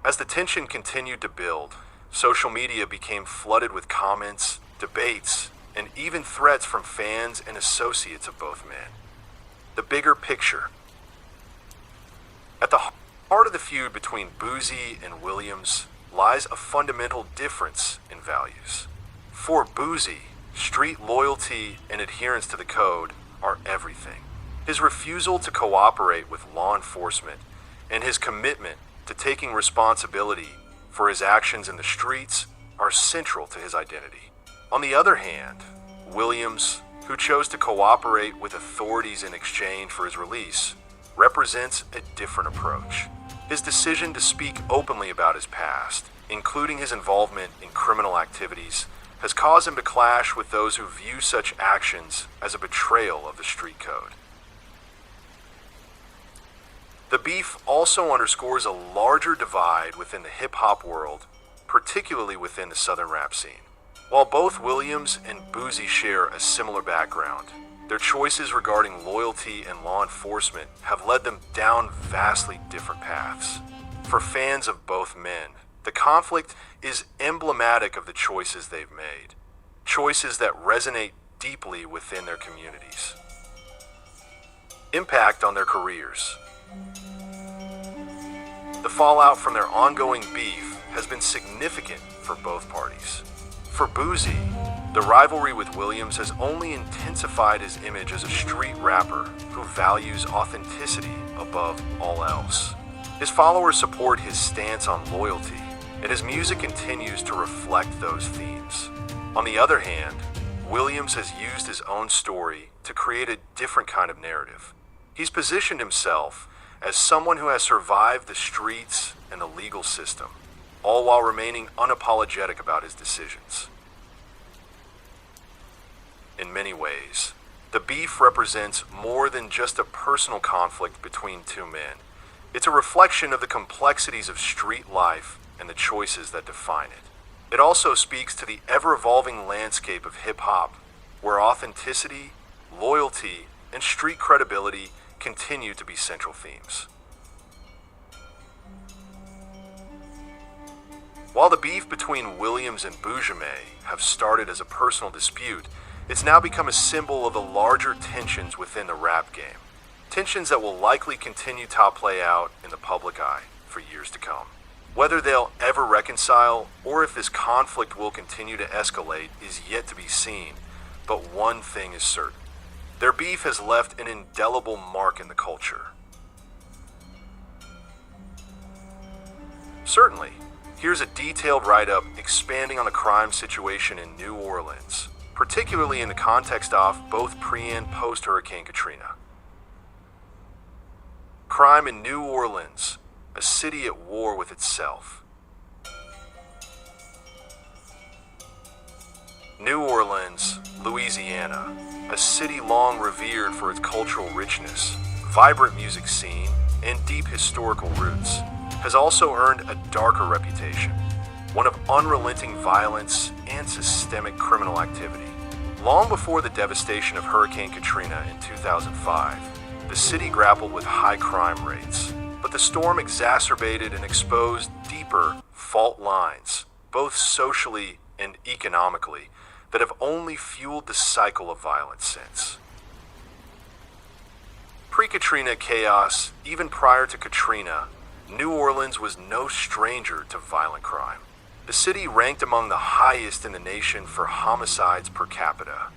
As the tension continued to build, social media became flooded with comments, debates, and even threats from fans and associates of both men. The bigger picture. At the heart of the feud between Boosie and Williams lies a fundamental difference in values. For Boosie, street loyalty and adherence to the code are everything. His refusal to cooperate with law enforcement and his commitment to taking responsibility for his actions in the streets are central to his identity. On the other hand, Williams, who chose to cooperate with authorities in exchange for his release, represents a different approach. His decision to speak openly about his past, including his involvement in criminal activities, has caused him to clash with those who view such actions as a betrayal of the street code. The beef also underscores a larger divide within the hip-hop world, particularly within the southern rap scene. While both Williams and Boosie share a similar background, their choices regarding loyalty and law enforcement have led them down vastly different paths. For fans of both men, the conflict is emblematic of the choices they've made, choices that resonate deeply within their communities. Impact on their careers. The fallout from their ongoing beef has been significant for both parties. For Boosie, the rivalry with Williams has only intensified his image as a street rapper who values authenticity above all else. His followers support his stance on loyalty, and his music continues to reflect those themes. On the other hand, Williams has used his own story to create a different kind of narrative. He's positioned himself as someone who has survived the streets and the legal system, all while remaining unapologetic about his decisions. In many ways, the beef represents more than just a personal conflict between two men. It's a reflection of the complexities of street life and the choices that define it. It also speaks to the ever-evolving landscape of hip-hop, where authenticity, loyalty, and street credibility continue to be central themes. While the beef between Williams and Boosie have started as a personal dispute, it's now become a symbol of the larger tensions within the rap game. Tensions that will likely continue to play out in the public eye for years to come. Whether they'll ever reconcile or if this conflict will continue to escalate is yet to be seen, but one thing is certain. Their beef has left an indelible mark in the culture. Certainly, here's a detailed write-up expanding on the crime situation in New Orleans, particularly in the context of both pre- and post-Hurricane Katrina. Crime in New Orleans, a city at war with itself. New Orleans, Louisiana, a city long revered for its cultural richness, vibrant music scene, and deep historical roots, has also earned a darker reputation, one of unrelenting violence and systemic criminal activity. Long before the devastation of Hurricane Katrina in 2005, the city grappled with high crime rates, but the storm exacerbated and exposed deeper fault lines, both socially and economically, that have only fueled the cycle of violence since. Pre-Katrina chaos, even prior to Katrina, New Orleans was no stranger to violent crime. The city ranked among the highest in the nation for homicides per capita,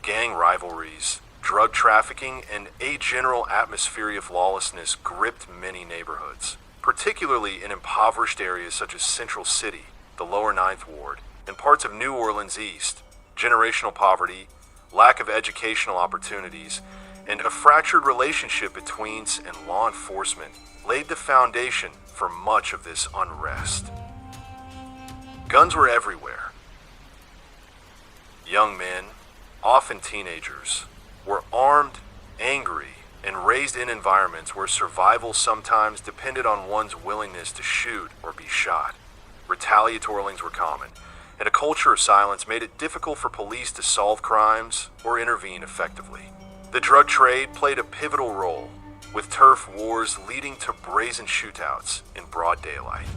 gang rivalries, drug trafficking, and a general atmosphere of lawlessness gripped many neighborhoods, particularly in impoverished areas such as Central City, the Lower Ninth Ward, and parts of New Orleans East. Generational poverty, lack of educational opportunities, and a fractured relationship between and law enforcement laid the foundation for much of this unrest. Guns were everywhere. Young men, often teenagers, were armed, angry, and raised in environments where survival sometimes depended on one's willingness to shoot or be shot. Retaliatorylings were common, and a culture of silence made it difficult for police to solve crimes or intervene effectively. The drug trade played a pivotal role, with turf wars leading to brazen shootouts in broad daylight.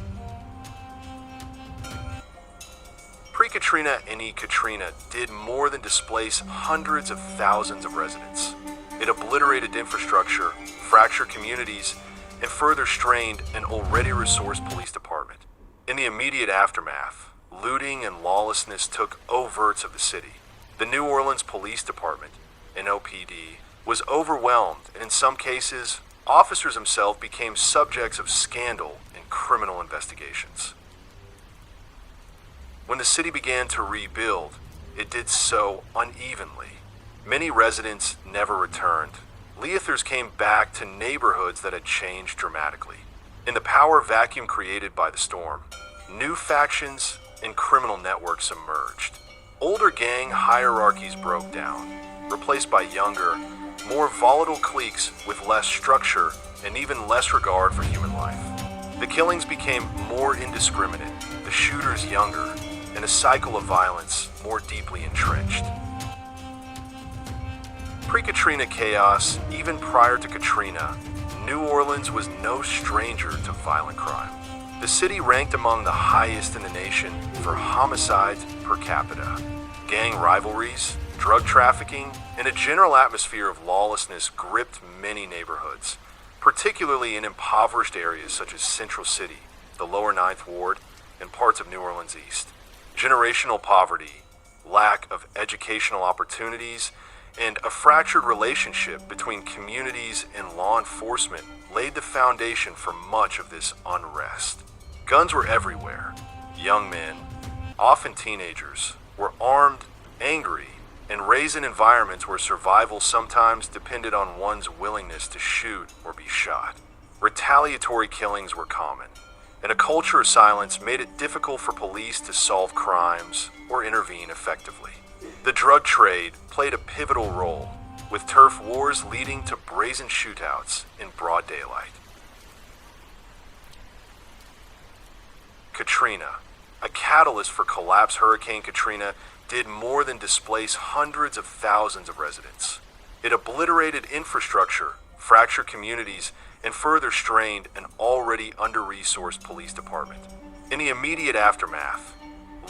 Pre-Katrina and Katrina did more than displace hundreds of thousands of residents. It obliterated infrastructure, fractured communities, and further strained an already resourced police department. In the immediate aftermath, looting and lawlessness took overts of the city. The New Orleans Police Department, NOPD, was overwhelmed, and in some cases, officers themselves became subjects of scandal and criminal investigations. When the city began to rebuild, it did so unevenly. Many residents never returned. ll3ds came back to neighborhoods that had changed dramatically. In the power vacuum created by the storm, new factions and criminal networks emerged. Older gang hierarchies broke down, replaced by younger, more volatile cliques with less structure and even less regard for human life. The killings became more indiscriminate, the shooters younger, and a cycle of violence more deeply entrenched. Pre-Katrina chaos, even prior to Katrina, New Orleans was no stranger to violent crime. The city ranked among the highest in the nation for homicides per capita. Gang rivalries, drug trafficking, and a general atmosphere of lawlessness gripped many neighborhoods, particularly in impoverished areas such as Central City, the Lower Ninth Ward, and parts of New Orleans East. Generational poverty, lack of educational opportunities, and a fractured relationship between communities and law enforcement laid the foundation for much of this unrest. Guns were everywhere. Young men, often teenagers, were armed, angry, and raised in environments where survival sometimes depended on one's willingness to shoot or be shot. Retaliatory killings were common, and a culture of silence made it difficult for police to solve crimes or intervene effectively. The drug trade played a pivotal role, with turf wars leading to brazen shootouts in broad daylight. Katrina, a catalyst for collapse. Hurricane Katrina did more than displace hundreds of thousands of residents. It obliterated infrastructure, fractured communities, and further strained an already under-resourced police department. In the immediate aftermath,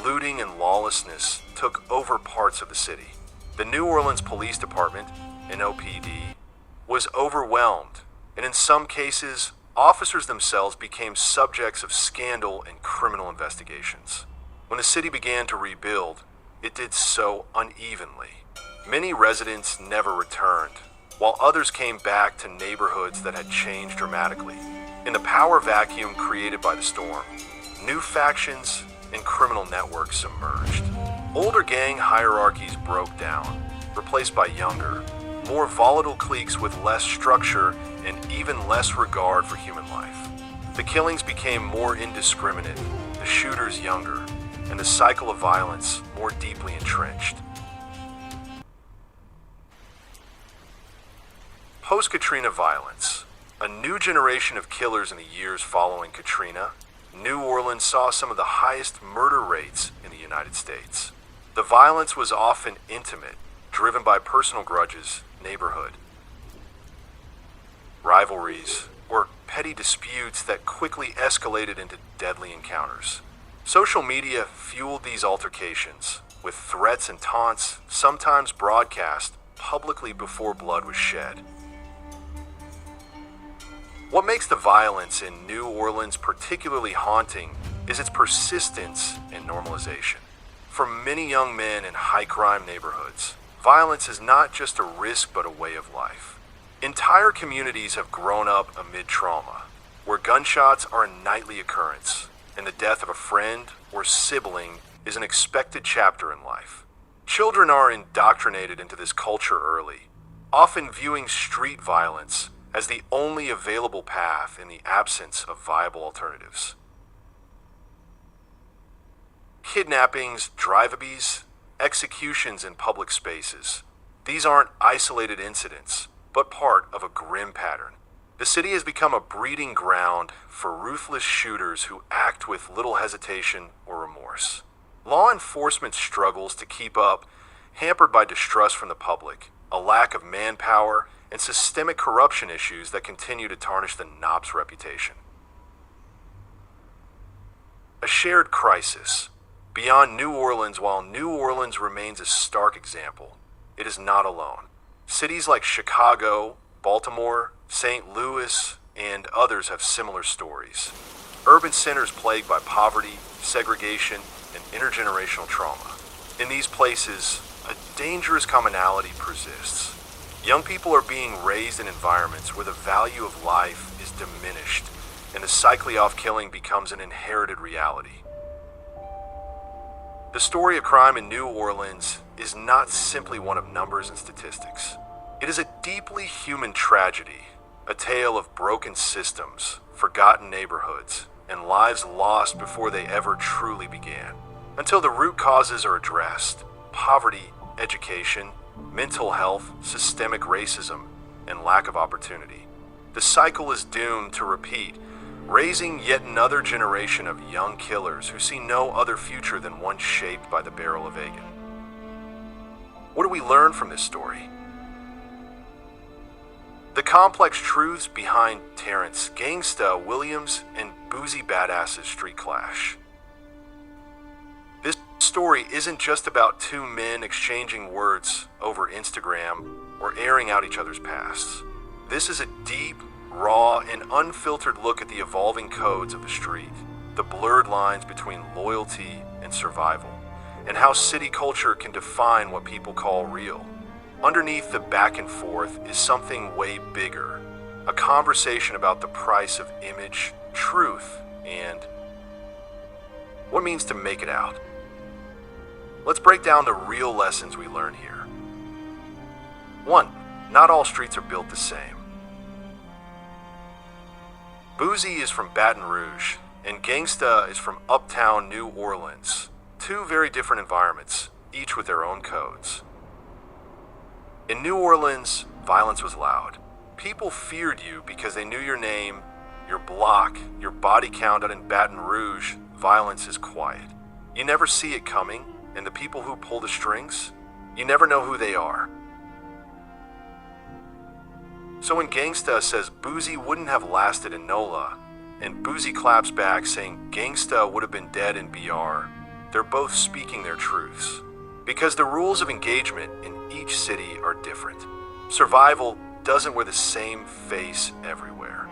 looting and lawlessness took over parts of the city. The New Orleans Police Department, NOPD, was overwhelmed, and in some cases, officers themselves became subjects of scandal and criminal investigations. When the city began to rebuild, it did so unevenly. Many residents never returned, while others came back to neighborhoods that had changed dramatically. In the power vacuum created by the storm, new factions and criminal networks emerged. Older gang hierarchies broke down, replaced by younger, more volatile cliques with less structure and even less regard for human life. The killings became more indiscriminate, the shooters younger, and the cycle of violence more deeply entrenched. Post-Katrina violence. A new generation of killers in the years following Katrina, New Orleans saw some of the highest murder rates in the United States. The violence was often intimate, driven by personal grudges, neighborhood rivalries, or petty disputes that quickly escalated into deadly encounters. Social media fueled these altercations, with threats and taunts sometimes broadcast publicly before blood was shed. What makes the violence in New Orleans particularly haunting is its persistence and normalization. For many young men in high-crime neighborhoods, violence is not just a risk but a way of life. Entire communities have grown up amid trauma, where gunshots are a nightly occurrence, and the death of a friend or sibling is an expected chapter in life. Children are indoctrinated into this culture early, often viewing street violence as the only available path in the absence of viable alternatives. Kidnappings, drive-bys, executions in public spaces. These aren't isolated incidents, but part of a grim pattern. The city has become a breeding ground for ruthless shooters who act with little hesitation or remorse. Law enforcement struggles to keep up, hampered by distrust from the public, a lack of manpower, and systemic corruption issues that continue to tarnish the NOP's reputation. A shared crisis. Beyond New Orleans, while New Orleans remains a stark example, it is not alone. Cities like Chicago, Baltimore, St. Louis, and others have similar stories. Urban centers plagued by poverty, segregation, and intergenerational trauma. In these places, a dangerous commonality persists. Young people are being raised in environments where the value of life is diminished, and the cycle of killing becomes an inherited reality. The story of crime in New Orleans is not simply one of numbers and statistics. It is a deeply human tragedy, a tale of broken systems, forgotten neighborhoods, and lives lost before they ever truly began. Until the root causes are addressed, poverty, education, mental health, systemic racism, and lack of opportunity, the cycle is doomed to repeat, raising yet another generation of young killers who see no other future than one shaped by the barrel of Egan. What do we learn from this story? The complex truths behind Terrence Gangsta Williams and Boosie Badazz's street clash. This story isn't just about two men exchanging words over Instagram or airing out each other's pasts. This is a deep, raw, and unfiltered look at the evolving codes of the street, the blurred lines between loyalty and survival, and how city culture can define what people call real. Underneath the back and forth is something way bigger, a conversation about the price of image, truth, and what it means to make it out. Let's break down the real lessons we learn here. 1. Not all streets are built the same. Boosie is from Baton Rouge, and Gangsta is from uptown New Orleans. Two very different environments, each with their own codes. In New Orleans, violence was loud. People feared you because they knew your name, your block, your body count. Out in Baton Rouge, violence is quiet. You never see it coming, and the people who pull the strings, you never know who they are. So when Gangsta says Boosie wouldn't have lasted in NOLA, and Boosie claps back saying Gangsta would have been dead in BR, they're both speaking their truths. Because the rules of engagement in each city are different. Survival doesn't wear the same face everywhere.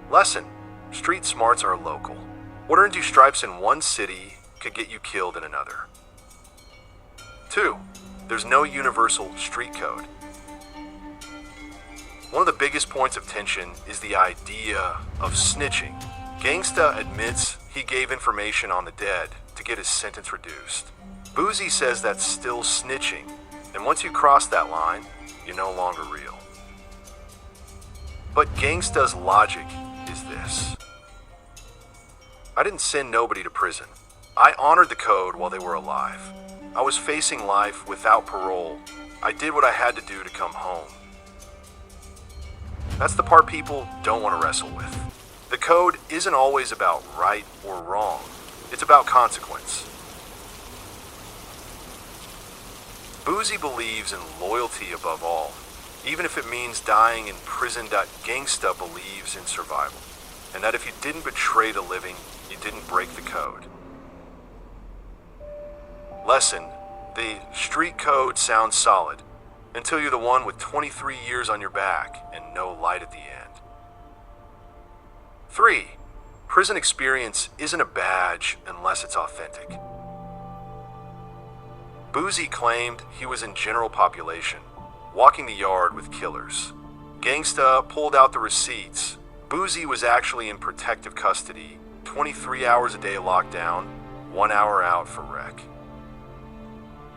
Lesson: street smarts are local. What earned you stripes in one city could get you killed in another. 2. There's no universal street code. One of the biggest points of tension is the idea of snitching. Gangsta admits he gave information on the dead to get his sentence reduced. Boosie says that's still snitching, and once you cross that line, you're no longer real. But Gangsta's logic is this: I didn't send nobody to prison. I honored the code while they were alive. I was facing life without parole. I did what I had to do to come home. That's the part people don't want to wrestle with. The code isn't always about right or wrong. It's about consequence. Boosie believes in loyalty above all, even if it means dying in prison. Gangsta believes in survival, and that if you didn't betray the living, you didn't break the code. Lesson: the street code sounds solid until you're the one with 23 years on your back and no light at the end. 3. Prison experience isn't a badge unless it's authentic. Boosie claimed he was in general population, walking the yard with killers. Gangsta pulled out the receipts. Boosie was actually in protective custody, 23 hours a day locked down, 1 hour out for rec.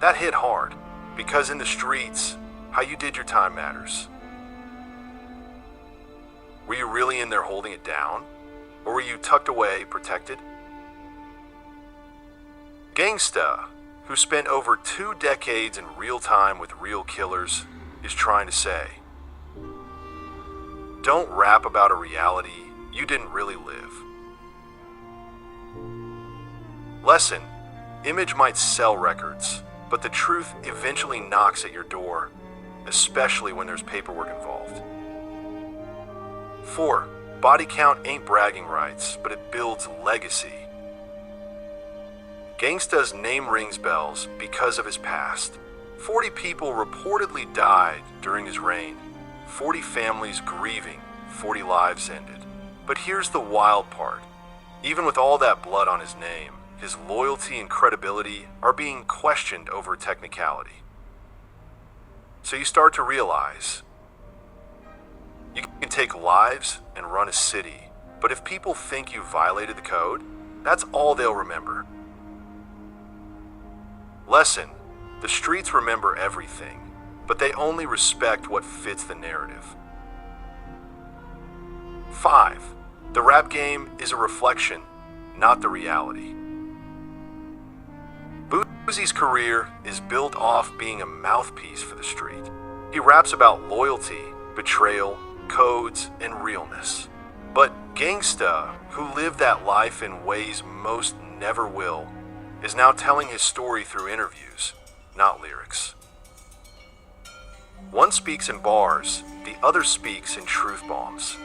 That hit hard, because in the streets, how you did your time matters. Were you really in there holding it down? Or were you tucked away, protected? Gangsta, who spent over 2 decades in real time with real killers, is trying to say, don't rap about a reality you didn't really live. Lesson: image might sell records, but the truth eventually knocks at your door, especially when there's paperwork involved. 4. Body count ain't bragging rights, but it builds legacy. Gangsta's name rings bells because of his past. 40 people reportedly died during his reign. 40 families grieving, 40 lives ended. But here's the wild part. Even with all that blood on his name, his loyalty and credibility are being questioned over technicality. So you start to realize, you can take lives and run a city, but if people think you violated the code, that's all they'll remember. Lesson: the streets remember everything, but they only respect what fits the narrative. 5. The rap game is a reflection, not the reality. Boosie's career is built off being a mouthpiece for the street. He raps about loyalty, betrayal, codes, and realness. But Gangsta, who lived that life in ways most never will, is now telling his story through interviews, not lyrics. One speaks in bars, the other speaks in truth bombs.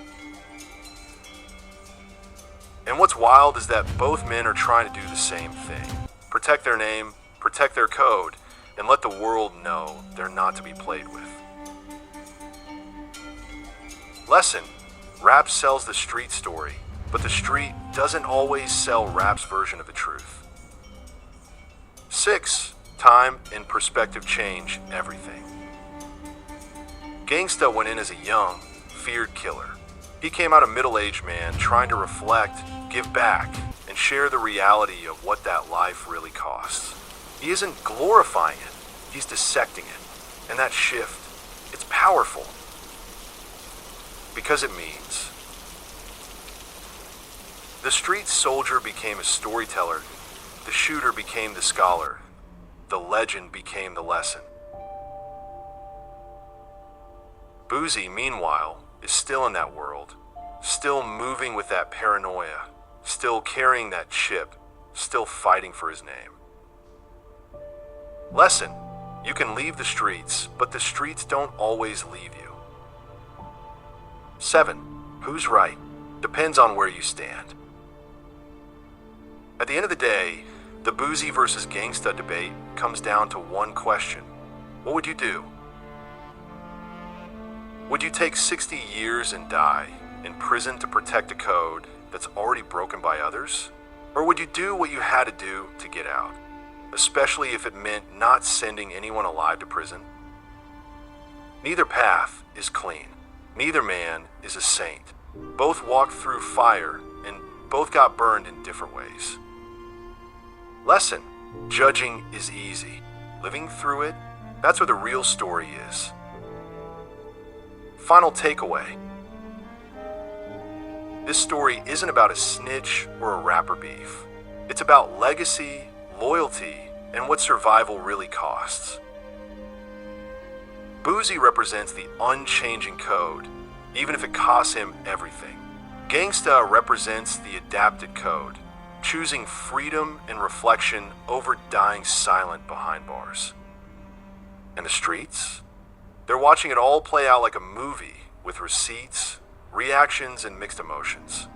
And what's wild is that both men are trying to do the same thing: protect their name, protect their code, and let the world know they're not to be played with. Lesson: rap sells the street story, but the street doesn't always sell rap's version of the truth. 6. Time and perspective change everything. Gangsta went in as a young, feared killer. He came out a middle-aged man trying to reflect, give back, and share the reality of what that life really costs. He isn't glorifying it, he's dissecting it. And that shift, it's powerful. Because it means the street soldier became a storyteller, the shooter became the scholar, the legend became the lesson. Boosie, meanwhile, is still in that world, still moving with that paranoia, still carrying that chip, still fighting for his name. Lesson: you can leave the streets, but the streets don't always leave you. 7. Who's right? Depends on where you stand. At the end of the day, the Boosie versus Gangsta debate comes down to one question. What would you do? Would you take 60 years and die in prison to protect a code that's already broken by others? Or would you do what you had to do to get out, especially if it meant not sending anyone alive to prison? Neither path is clean. Neither man is a saint. Both walked through fire and both got burned in different ways. Lesson: judging is easy. Living through it, that's where the real story is. Final takeaway: this story isn't about a snitch or a rapper beef. It's about legacy, loyalty, and what survival really costs. Boosie represents the unchanging code, even if it costs him everything. Gangsta represents the adapted code, choosing freedom and reflection over dying silent behind bars. And the streets? They're watching it all play out like a movie, with receipts, reactions, and mixed emotions.